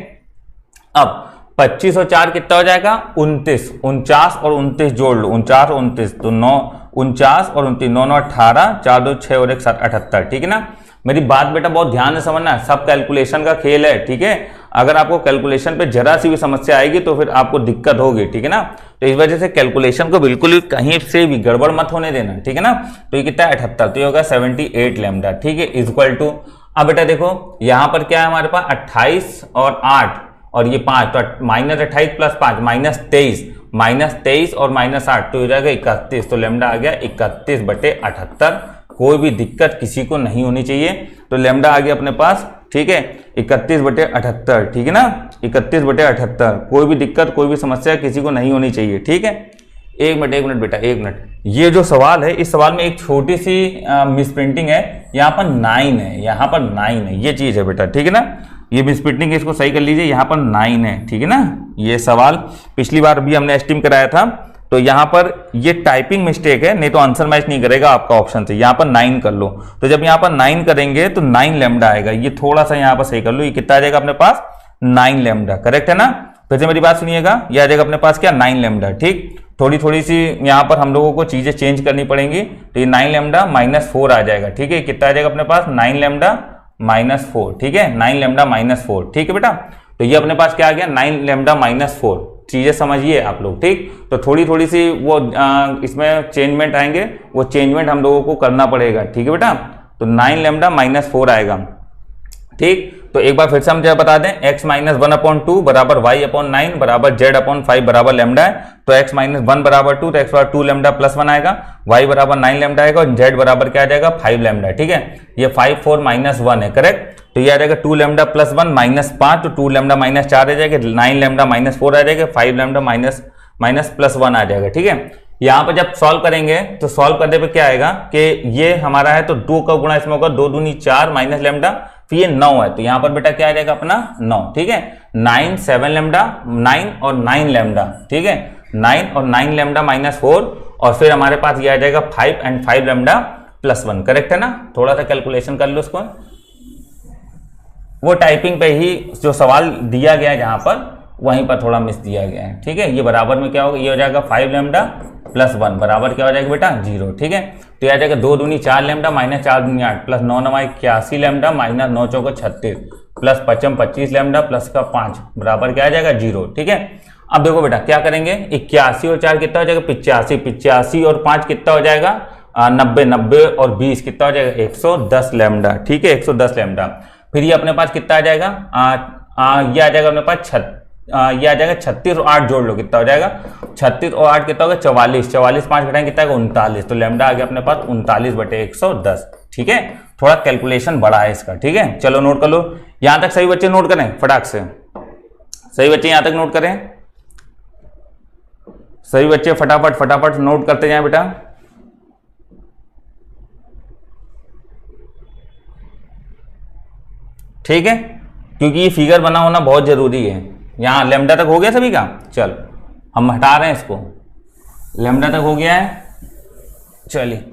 अब 25 और 4 कितना हो जाएगा, 29, 49 और 29 जोड़ लो, 49 और 29 तो 9, 49 और 29, 9 9 18, 4 2 6 और 1 7 78, ठीक है ना। मेरी बात बेटा बहुत ध्यान से समझना है, सब कैलकुलेशन का खेल है, ठीक है। अगर आपको कैलकुलेशन पे जरा सी भी समस्या आएगी तो फिर आपको दिक्कत होगी, ठीक है ना। तो इस वजह से कैलकुलेशन को बिल्कुल भी कहीं से भी गड़बड़ मत होने देना, ठीक है ना। तो ये कितना है 78, तो ये होगा 78 लैम्डा, ठीक है, इक्वल टू। अब बेटा देखो यहाँ पर क्या है हमारे पास 28 और 8 और ये 5, तो माइनस 28 प्लस 5 -23 और -8 तो हो जाएगा 31, तो लैम्डा आ गया 31/78। कोई भी दिक्कत किसी को नहीं होनी चाहिए, तो लैम्डा आ गया अपने पास, ठीक है, 31/78, ठीक है ना, 31/78। कोई भी दिक्कत कोई भी समस्या किसी को नहीं होनी चाहिए, ठीक है। एक मिनट बेटा, एक मिनट। ये जो सवाल है, इस सवाल में एक छोटी सी मिसप्रिंटिंग है, यहाँ पर 9 है, यहाँ पर 9 है, ये चीज है बेटा, ठीक है ना। ये मिसप्रिंटिंग इसको सही कर लीजिए, यहाँ पर 9 है, ठीक है ना। ये सवाल पिछली बार भी हमने एस्टीम कराया था, तो यहाँ पर ये टाइपिंग मिस्टेक है, नहीं तो आंसर मैच नहीं करेगा आपका ऑप्शन से। यहाँ पर 9 कर लो, तो जब यहाँ पर 9 करेंगे तो 9 लैम्डा आएगा। ये थोड़ा सा यहाँ पर सही कर लो, ये कितना आ जाएगा अपने पास, 9 लैम्डा, करेक्ट है ना। फिर से मेरी बात सुनिएगा, ये आ जाएगा अपने पास क्या, 9 लैम्डा, ठीक। थोड़ी थोड़ी सी यहाँ पर हम लोगों को चीज़ें चेंज करनी पड़ेंगी। तो ये 9 लैम्डा माइनस 4 आ जाएगा, ठीक है। कितना आ जाएगा अपने पास 9 लैम्डा माइनस 4, ठीक है, 9 लैम्डा माइनस 4, ठीक है बेटा। तो ये अपने पास क्या आ गया 9 लैम्डा माइनस 4, चीज़ें समझिए आप लोग, ठीक। तो थोड़ी थोड़ी सी वो इसमें चेंजमेंट आएंगे, वो चेंजमेंट हम लोगों को करना पड़ेगा, ठीक है बेटा। तो 9 लैम्डा माइनस 4 आएगा, ठीक। तो एक बार फिर से हम क्या बता दें, x माइनस 1/2 बराबर y अपॉन 9 बराबर z अपॉन 5 बराबर लैम्डा है। तो x माइनस 1 बराबर 2, तो x बराबर 2 लैम्डा प्लस 1 आएगा, y बराबर 9 लैम्डा आएगा और z बराबर क्या आ जाएगा 5 लैम्डा, ठीक है। ये 5 4 माइनस 1 है, करेक्ट। तो ये आ जाएगा 2 लैम्डा प्लस 1 माइनस 5, तो 2 लैम्डा माइनस 4 आ जाएगा, 9 लैम्डा माइनस 4 आ जाएगा, 5 लैम्डा माइनस प्लस 1 आ जाएगा, ठीक है। यहाँ पर जब सॉल्व करेंगे तो सॉल्व करने पे क्या आएगा कि ये हमारा है तो 2 का गुणा इसमें होगा, 2 दूनी 4 माइनस लैम्डा, फिर ये 9 है, तो यहाँ पर बेटा क्या आ जाएगा अपना 9, ठीक है। 9 7 लैम्डा 9 और 9 लैम्डा, ठीक है, 9 और 9 लैम्डा माइनस 4, और फिर हमारे पास ये आ जाएगा 5 एंड 5 लैम्डा प्लस 1, करेक्ट है ना। थोड़ा सा कैलकुलेशन कर लो उसको, वो टाइपिंग पे ही जो सवाल दिया गया है जहां पर वहीं पर थोड़ा मिस दिया गया है, ठीक है। ये बराबर में क्या होगा, ये हो जाएगा 5 लैम्डा प्लस 1 बराबर क्या हो जाएगा बेटा 0, ठीक है। तो यह आ जाएगा 2 दूनी 4 लैम्डा माइनस 4 दूनी 8 प्लस 9 9 81 लैम्डा माइनस 9 चौको 36 प्लस 55 25 लैम्डा प्लस का 5 बराबर क्या आ जाएगा 0, ठीक है। अब देखो बेटा क्या करेंगे, 81 और 4 कितना हो जाएगा 85, 85 और 5 कितना हो जाएगा 90, 90 और 20 कितना हो जाएगा 110 लैम्डा, ठीक है, 110 लैम्डा। फिर ये अपने पास कितना आ जाएगा, ये आ जाएगा अपने पास ये आ जाएगा 36 और 8 जोड़ लो, कितना हो जाएगा 36 और 8 कितना होगा 44, 44 5 घटाएंगे कितना होगा 39, तो लैम्डा आ गया अपने पास 39/110, ठीक है। थोड़ा कैलकुलेशन बड़ा है इसका, ठीक है। चलो नोट कर लो, यहां तक सभी बच्चे नोट करें फटाक से, सही बच्चे यहां तक नोट करें, सभी बच्चे फटाफट फटाफट नोट करते जाएं बेटा। ठीक है, क्योंकि ये फिगर बना होना बहुत जरूरी है। यहां लैम्डा तक हो गया सभी का, चल हम हटा रहे हैं इसको, लैम्डा तक हो गया है। चलिए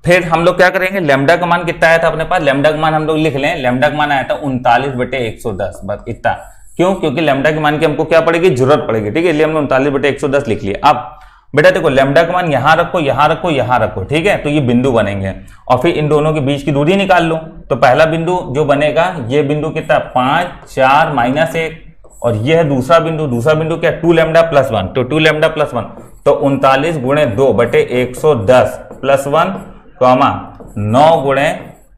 फिर हम लोग क्या करेंगे, लैम्डा का मान कितना आया था अपने पास, लैम्डा का मान हम लोग लिख लें, लैम्डा का मान आया था 39/110, बस इतना। क्यों, क्योंकि लैम्डा के मान की हमको क्या पड़ेगी, जरूरत पड़ेगी, ठीक है, इसलिए हमने 39/110 लिख लिया। अब बेटा देखो लैम्डा का मान यहां रखो यहां रखो यहां रखो, ठीक है, तो ये बिंदु बनेंगे और फिर इन दोनों के बीच की दूरी निकाल लो। तो पहला बिंदु जो बनेगा, ये बिंदु कितना 5 4 माइनस 1, और ये है दूसरा बिंदु क्या 2 लैम्डा प्लस 1, तो 2 लैम्डा प्लस 1 तो 39 गुणे 2/110 प्लस 1 कॉमा 9 गुणे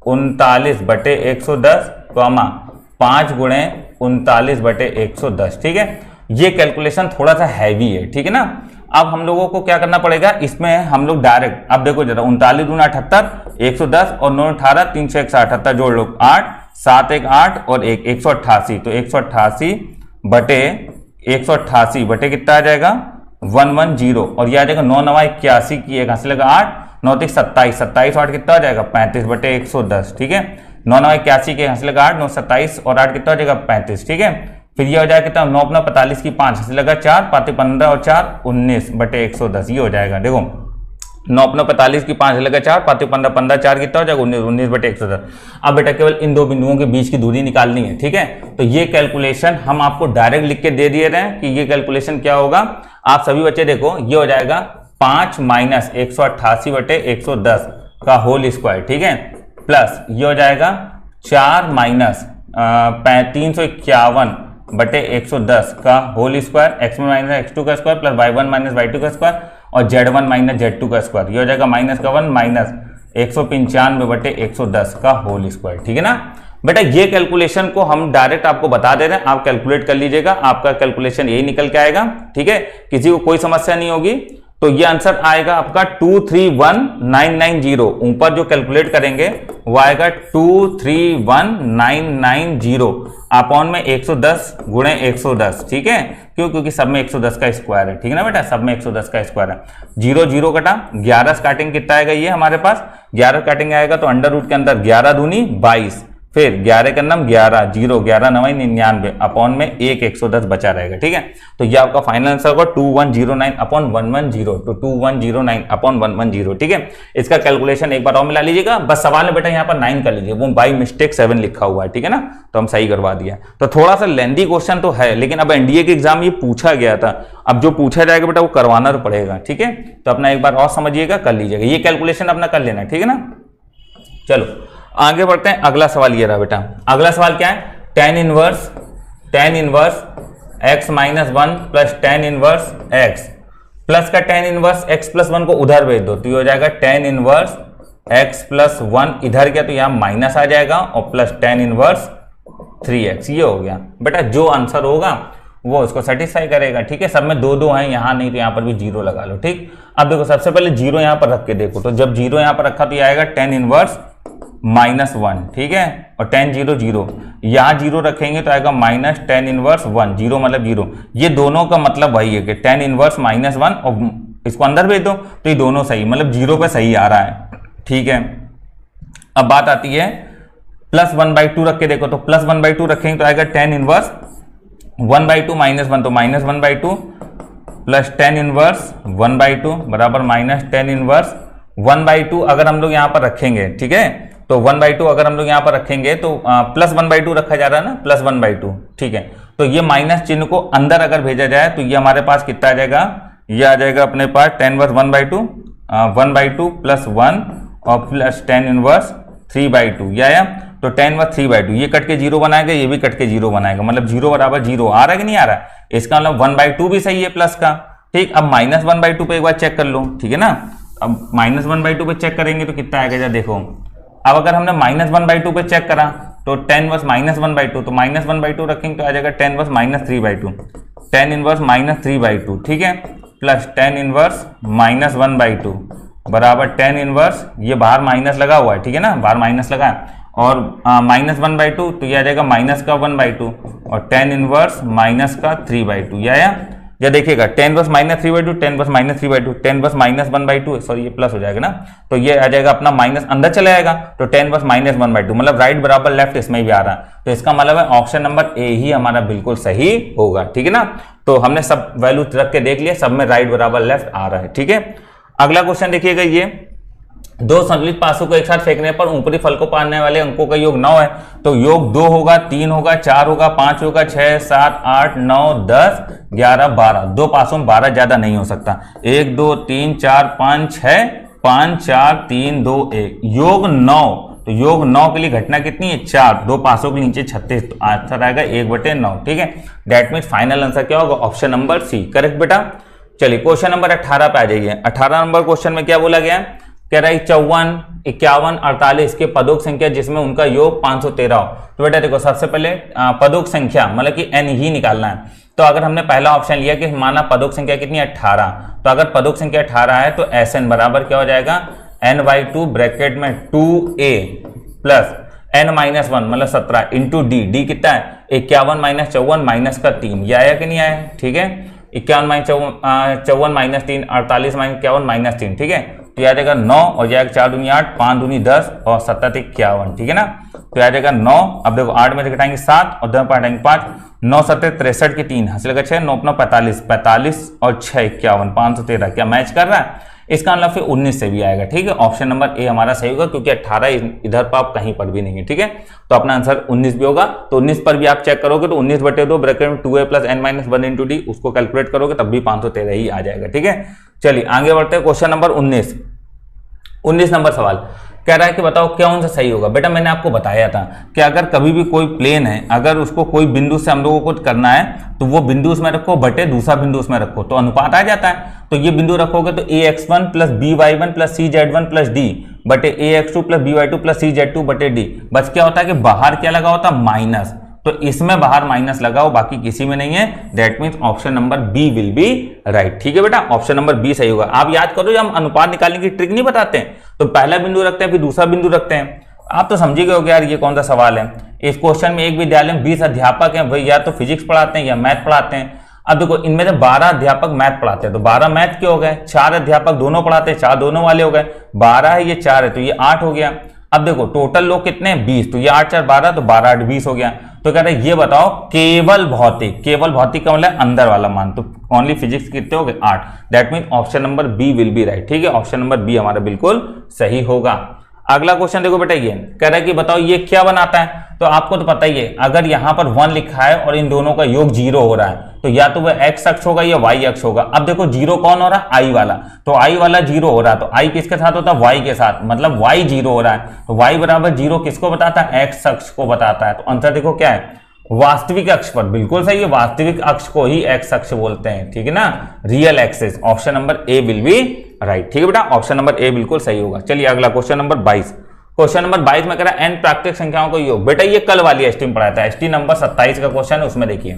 39/110 कॉमा 5 गुणे 39/110, ठीक है। ये कैलकुलेशन थोड़ा सा हैवी है, ठीक है ना। अब हम लोगों को क्या करना पड़ेगा, इसमें हम लोग डायरेक्ट, अब देखो जरा 39 दूना 78 110 और 9 18 361 78 जोड़ लो 8 7 1 8 और 1 188, तो 188 बटे कितना आ जाएगा 110, और यह आ जाएगा 9 9 81 की एक हासिल लगा 8 9 3 27 27 8 कितना आ जाएगा 35/110, ठीक है। 9 9 81 के हासिल लगा 8 9 27 और 8 कितना हो जाएगा 35, ठीक है। फिर ये हो जाएगा कितना 9 अपना 45 की 5 हासिल लगा 4 5 15 और 4 19/110, ये हो जाएगा। देखो 9 अपना 45 की 5 लगा 4 5 15 15 4 कितना हो जाएगा 19/110। अब बेटा केवल इन दो बिंदुओं के बीच की दूरी निकालनी है, ठीक है। तो ये कैलकुलेशन हम आपको डायरेक्ट लिख के दे दिए रहे हैं कि ये कैलकुलेशन क्या होगा। आप सभी बच्चे देखो, ये हो जाएगा 5 माइनस 188/110 का होल स्क्वायर, ठीक है, प्लस ये हो जाएगा 4 माइनस 351/110 का whole square, x1 minus x2 का square plus y1 minus y2 का स्क्वायर और z1 माइनस z2 का स्क्वायर, ये हो जाएगा माइनस का 1 माइनस 195/110 का होल स्क्वायर, ठीक है ना। बेटा ये कैलकुलेशन को हम डायरेक्ट आपको बता दे रहे हैं, आप कैलकुलेट कर लीजिएगा, आपका कैलकुलेशन यही निकल के आएगा, ठीक है, किसी को कोई समस्या नहीं होगी। तो ये आंसर आएगा आपका 231990, ऊपर जो कैलकुलेट करेंगे वो आएगा 231990 अपॉन में 110 गुणे 110, ठीक है। क्यों, क्योंकि सब में 110 का स्क्वायर है, ठीक है ना बेटा, सब में 110 का स्क्वायर है। 0 0 कटा 11 काटेंगे कितना आएगा, ये हमारे पास 11 काटेंगे आएगा तो अंडर रूट के अंदर 11 दूनी 22, फिर 11 का नाम 11, 0, 11 9 99 अपॉन में 1 110 बचा रहेगा। ठीक है, तो ये आपका फाइनल आंसर होगा 2109 अपॉन 110, तो 2109 अपॉन 110। ठीक है, इसका कैलकुलेशन एक बार और मिला लीजिएगा। बस सवाल में बेटा यहाँ पर 9 कर लीजिए, वो बाई मिस्टेक 7 लिखा हुआ है। ठीक है ना, तो हम सही करवा दिया। तो थोड़ा सा लेंथी क्वेश्चन तो है, लेकिन अब एनडीए के एग्जाम ये पूछा गया था, अब जो पूछा जाएगा बेटा वो करवाना तो पड़ेगा। ठीक है, तो अपना एक बार और समझिएगा, कर लीजिएगा, ये कैलकुलेशन अपना कर लेना। ठीक है ना, चलो आगे बढ़ते हैं। अगला सवाल ये रहा बेटा। अगला सवाल क्या है, tan inverse x minus 1 plus tan inverse x plus का tan इनवर्स x प्लस 1 को उधर भेज दो, तो ये हो जाएगा tan इनवर्स x प्लस 1 इधर गया तो यहाँ माइनस आ जाएगा और प्लस tan इनवर्स 3x, ये हो गया बेटा। जो आंसर होगा वो उसको सेटिस्फाई करेगा। ठीक है, सब में 2 2 हैं, यहाँ नहीं तो यहाँ पर भी 0 लगा लो। ठीक, अब देखो सबसे पहले 0 यहाँ पर रख के देखो, तो जब 0 यहाँ पर रखा तो ये आएगा tan इनवर्स -1। ठीक है, और tan 0 0, यहाँ 0 रखेंगे तो आएगा माइनस tan इनवर्स 1, 0 मतलब 0। ये दोनों का मतलब वही है कि tan इनवर्स -1 और इसको अंदर भेज दो तो ये दोनों सही, मतलब 0 पे सही आ रहा है। ठीक है, अब बात आती है प्लस 1/2 रख के देखो, तो प्लस 1/2 रखेंगे तो आएगा tan इनवर्स 1/2 -1, तो माइनस 1/2 प्लस tan इनवर्स 1/2 बराबर माइनस tan इनवर्स 1/2 अगर हम लोग यहाँ पर रखेंगे। ठीक है, तो 1/2 अगर हम लोग यहाँ पर रखेंगे तो प्लस 1/2 रखा जा रहा है ना, प्लस 1/2। ठीक है, तो ये माइनस चिन्ह को अंदर अगर भेजा जाए तो ये हमारे पास कितना आ जाएगा, ये आ जाएगा अपने पास tan इनवर्स 1/2 प्लस 1 और प्लस tan इनवर्स 3/2, ये आया। तो tan इनवर्स 3/2 ये कट के 0 बनाएगा, ये भी कट के 0 बनाएगा, मतलब 0 बराबर 0 आ रहा है कि नहीं आ रहा है। इसका मतलब 1/2 भी सही है प्लस का। ठीक, अब माइनस 1/2 पे एक बार चेक कर लो। ठीक है ना, अब माइनस 1/2 पे चेक करेंगे तो कितना आएगा, देखो अब अगर हमने माइनस 1/2 पे चेक करा तो tan इनवर्स -1/2, तो माइनस 1/2 रखेंगे तो आ जाएगा tan इनवर्स -3/2, tan इनवर्स -3/2। ठीक है, प्लस tan इनवर्स -1/2 बराबर tan इनवर्स, ये बाहर माइनस लगा हुआ है। ठीक है ना, बाहर माइनस लगा है और -1/2 तो ये आ जाएगा माइनस का 1/2 और tan इनवर्स माइनस का 3/2, ये आया। या देखिएगा tan inverse -3/2, tan inverse -3/2, tan inverse -1/2, sorry ये प्लस हो जाएगा ना, तो ये आ जाएगा अपना माइनस अंदर चले आएगा, तो tan इनवर्स -1/2 मतलब राइट बराबर लेफ्ट इसमें भी आ रहा है, तो इसका मतलब है ऑप्शन नंबर ए ही हमारा बिल्कुल सही होगा। ठीक है ना, तो हमने सब वैल्यू रख के देख लिया, सब में राइट बराबर लेफ्ट आ रहा है। ठीक है, अगला क्वेश्चन देखिएगा, ये दो संतुलित पासों को एक साथ फेंकने पर ऊपरी फल को पाने वाले अंकों का योग 9 है, तो योग 2 होगा, 3 होगा, 4 होगा, 5 होगा, 6 7 8 9 10 11 12। दो पासों में 12 ज्यादा नहीं हो सकता। 1 2 3 4 5 6 5 4 3 2 1, योग 9, तो योग 9 के लिए घटना कितनी है, 4, दो पासों के नीचे 36, तो आंसर आएगा 1/9। ठीक है, दैट मीन्स फाइनल आंसर क्या होगा, ऑप्शन नंबर सी, करेक्ट बेटा। चलिए क्वेश्चन नंबर 18 पे आ जाइए। 18 नंबर क्वेश्चन में क्या बोला गया है, कह रहा है 54 51 48 के पदों की संख्या जिसमें उनका योग 513 हो। तो बेटा देखो सबसे पहले पदों की संख्या मतलब कि n ही निकालना है। तो अगर हमने पहला ऑप्शन लिया कि माना पदों की संख्या कितनी है 18, तो अगर पदों की संख्या 18 है तो Sn बराबर क्या हो जाएगा, n/2 ब्रैकेट में 2a प्लस n-1 मतलब 17 इंटू डी कितना है 51 - 54 माइनस का 3, ये आया कि नहीं आया। ठीक है, 51 - 54 माइनस 3, 48 - 51 माइनस 3। ठीक है, तो याद जाएगा 9 और जाएगा 4 दूनी 8, 5 दूनी 10 और 7 51। ठीक है ना, तो याद जाएगा 9, अब देखो 8 में से घटाएंगे 7 और 10 पर हटाएंगे 5, 9 7 63 की 3 हासिल का 6, 9 अपना 45 और 6 51, 513 क्या मैच कर रहा है। इसका मतलब फिर 19 से भी आएगा। ठीक है, ऑप्शन नंबर ए हमारा सही होगा क्योंकि 18 इधर पर आप कहीं पर भी नहीं है। ठीक है, तो अपना आंसर 19 भी होगा। तो 19 पर भी आप चेक करोगे तो 19/2 ब्रैकेट में 2a plus n-1 into D, उसको कैलकुलेट करोगे तब भी 513 ही आ जाएगा। ठीक है, चलिए आगे बढ़ते हैं। क्वेश्चन नंबर 19 नंबर सवाल कह रहा है कि बताओ कौन सा सही होगा। बेटा मैंने आपको बताया था कि अगर कभी भी कोई प्लेन है, अगर उसको कोई बिंदु से हम लोगों को करना है तो वो बिंदु उसमें रखो बटे दूसरा बिंदु उसमें रखो, तो अनुपात आ जाता है। तो ये बिंदु रखोगे तो ax1 plus by1 plus cz1 plus D बटे ax2 plus by2 plus cz2 बटे डी। बस क्या होता है कि बाहर क्या लगा होता है माइनस, तो इसमें बाहर माइनस लगाओ, बाकी किसी में नहीं है। That means option number B will be right. ठीक है बेटा, ऑप्शन नंबर बी सही होगा। आप याद करो, जब हम अनुपात निकालने की ट्रिक नहीं बताते हैं तो पहला बिंदु रखते हैं फिर दूसरा बिंदु रखते हैं। आप तो समझिए गए यार ये कौन सा सवाल है। इस क्वेश्चन में एक विद्यालय में 20 अध्यापक हैं, भाई या तो फिजिक्स पढ़ाते हैं या मैथ पढ़ाते हैं। अब देखो इनमें से 12 अध्यापक मैथ पढ़ाते हैं तो 12 मैथ के हो गए, 4 अध्यापक दोनों पढ़ाते हैं, 4 दोनों वाले हो गए, 12 है ये 4 है तो ये 8 हो गया। अब देखो टोटल लोग कितने हैं 20, तो ये 8 4 12, तो 12 8 20 हो गया। तो कह रहे हैं ये बताओ केवल भौतिक का मतलब अंदर वाला मान, तो ओनली फिजिक्स कितने हो गए 8। That mean option number B will be right. ठीक है, ऑप्शन नंबर बी हमारा बिल्कुल सही होगा। अगला क्वेश्चन देखो बेटा, ये कह रहा है कि बताओ ये क्या बनाता है। तो आपको तो पता ही है, अगर यहां पर 1 लिखा है और इन दोनों का योग 0 हो रहा है तो या तो वह x अक्ष होगा या y अक्ष होगा। अब देखो 0 कौन हो रहा है, i वाला, तो i वाला 0 हो रहा है, तो i किसके साथ होता है, y के साथ, मतलब y 0 हो रहा है, तो y बराबर 0 किसको बताता है, x अक्ष को बताता है। तो आंसर देखो क्या है, वास्तविक अक्ष पर। बिल्कुल सही है, वास्तविक अक्ष को ही x अक्ष बोलते हैं। ठीक है ना, real axis. Option number A will be right. ठीक है बेटा, ऑप्शन नंबर ए बिल्कुल सही होगा। चलिए अगला क्वेश्चन नंबर 22। क्वेश्चन नंबर 22 में कह रहा है n प्राकृतिक संख्याओं का योग। बेटा ये कल वाली एसटी में पढ़ाया था, एसटी नंबर 27 का क्वेश्चन है, उसमें देखिए।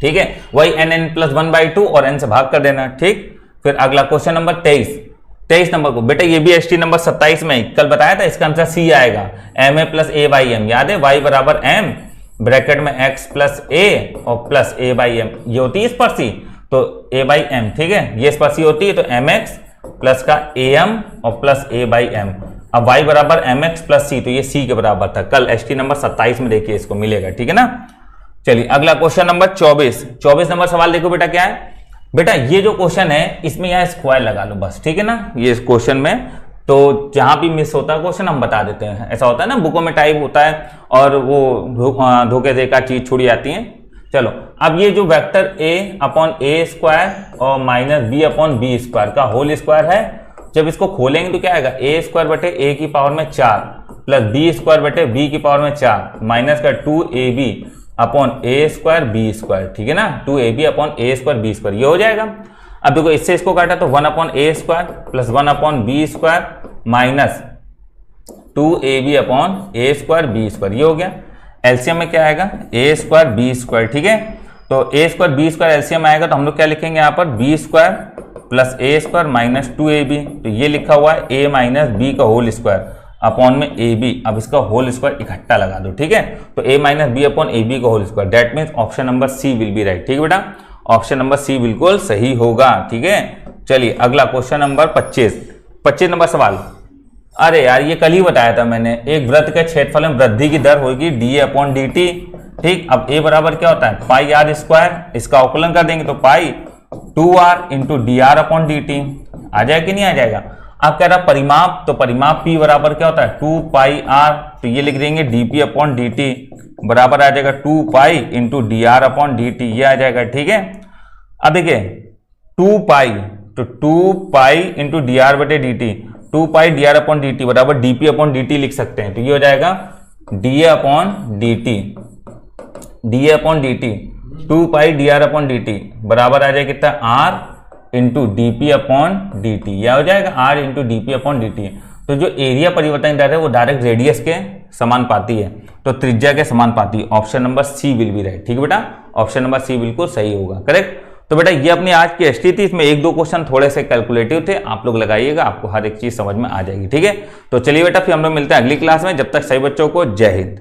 ठीक है, वही n+1/2 और n से भाग कर देना। ठीक, फिर अगला क्वेश्चन नंबर 23 नंबर को, बेटा ये भी एसटी नंबर 27 में कल बताया था, इसका आंसर सी आएगा, ma + a/m। याद है, y बराबर m ब्रैकेट में x + a और प्लस a/m, ये होती है स्पर्शी, तो a/m। ठीक है, ये स्पर्शी होती है, तो mx प्लस का am और प्लस a/m। अब y बराबर mx + c, तो ये c के बराबर था, कल एसटी नंबर 27 में देखिए इसको मिलेगा। ठीक है ना। चलिए अगला क्वेश्चन नंबर 24 नंबर सवाल देखो बेटा क्या है। बेटा ये जो क्वेश्चन है इसमें यहाँ स्क्वायर लगा लो बस। ठीक है ना, ये इस क्वेश्चन में तो जहां भी मिस होता है क्वेश्चन हम बता देते हैं। ऐसा होता है ना, बुकों में टाइप होता है और वो धोखे से का चीज छुड़ी जाती है। चलो अब ये जो वेक्टर a/a² और -b/b² का होल स्क्वायर है, जब इसको खोलेंगे तो क्या आएगा, a² / a की पावर में 4 प्लस b² / b की पावर में 4 माइनस का 2ab/a² b²। ठीक है ना, 2ab/a² b², ये हो जाएगा। अब देखो इससे इसको काटा तो 1/a² plus 1/b² minus 2ab/a² b², ये हो गया। एलसीएम में क्या आएगा, a² b²। ठीक है, तो a² b² एलसीएम आएगा तो हम लोग क्या लिखेंगे यहाँ पर, b² plus a² minus 2ab, तो ये लिखा हुआ है a माइनस b का होल स्क्वायर अपॉन में ab। अब इसका होल स्क्वायर इकट्ठा लगा दो। ठीक है, तो a minus b upon ab का whole square, that means option number C will be right. ठीक है बेटा, ऑप्शन नंबर सी बिल्कुल सही होगा। ठीक है, चलिए अगला क्वेश्चन नंबर 25 नंबर सवाल। अरे यार ये कल ही बताया था मैंने, एक वृत्त के क्षेत्रफल में वृद्धि की दर होगी dA/dt। ठीक, अब a बराबर क्या होता है, πr², इसका अवकलन कर देंगे तो पाई 2r × dr/dt आ जाएगा कि नहीं आ जाएगा। अब कह रहा परिमाप, तो परिमाप p बराबर क्या होता है 2πr, तो ये लिख देंगे dp/dt बराबर आ जाएगा 2π × dr/dt, ये आ जाएगा। ठीक है, अब देखिए 2π, तो 2π × dr/dt, 2π dr/dt बराबर dp/dt लिख सकते हैं, तो ये हो जाएगा dA/dt 2π dr/dt बराबर आ जाएगा कितना, r × dp/dt, यह हो जाएगा r × dp/dt। तो जो एरिया परिवर्तन दर है वो डायरेक्ट रेडियस के समानुपाती है, तो त्रिज्या के समानुपाती है। Option number C will be right. ठीक है बेटा, ऑप्शन नंबर सी बिल्कुल सही होगा, करेक्ट। तो बेटा ये अपनी आज की एसटी थी, इसमें 1-2 क्वेश्चन थोड़े से कैलकुलेटिव थे, आप लोग लगाइएगा, आपको हर एक चीज समझ में आ जाएगी। ठीक है, तो चलिए बेटा फिर हम लोग मिलते हैं अगली क्लास में। जब तक सभी बच्चों को जय हिंद।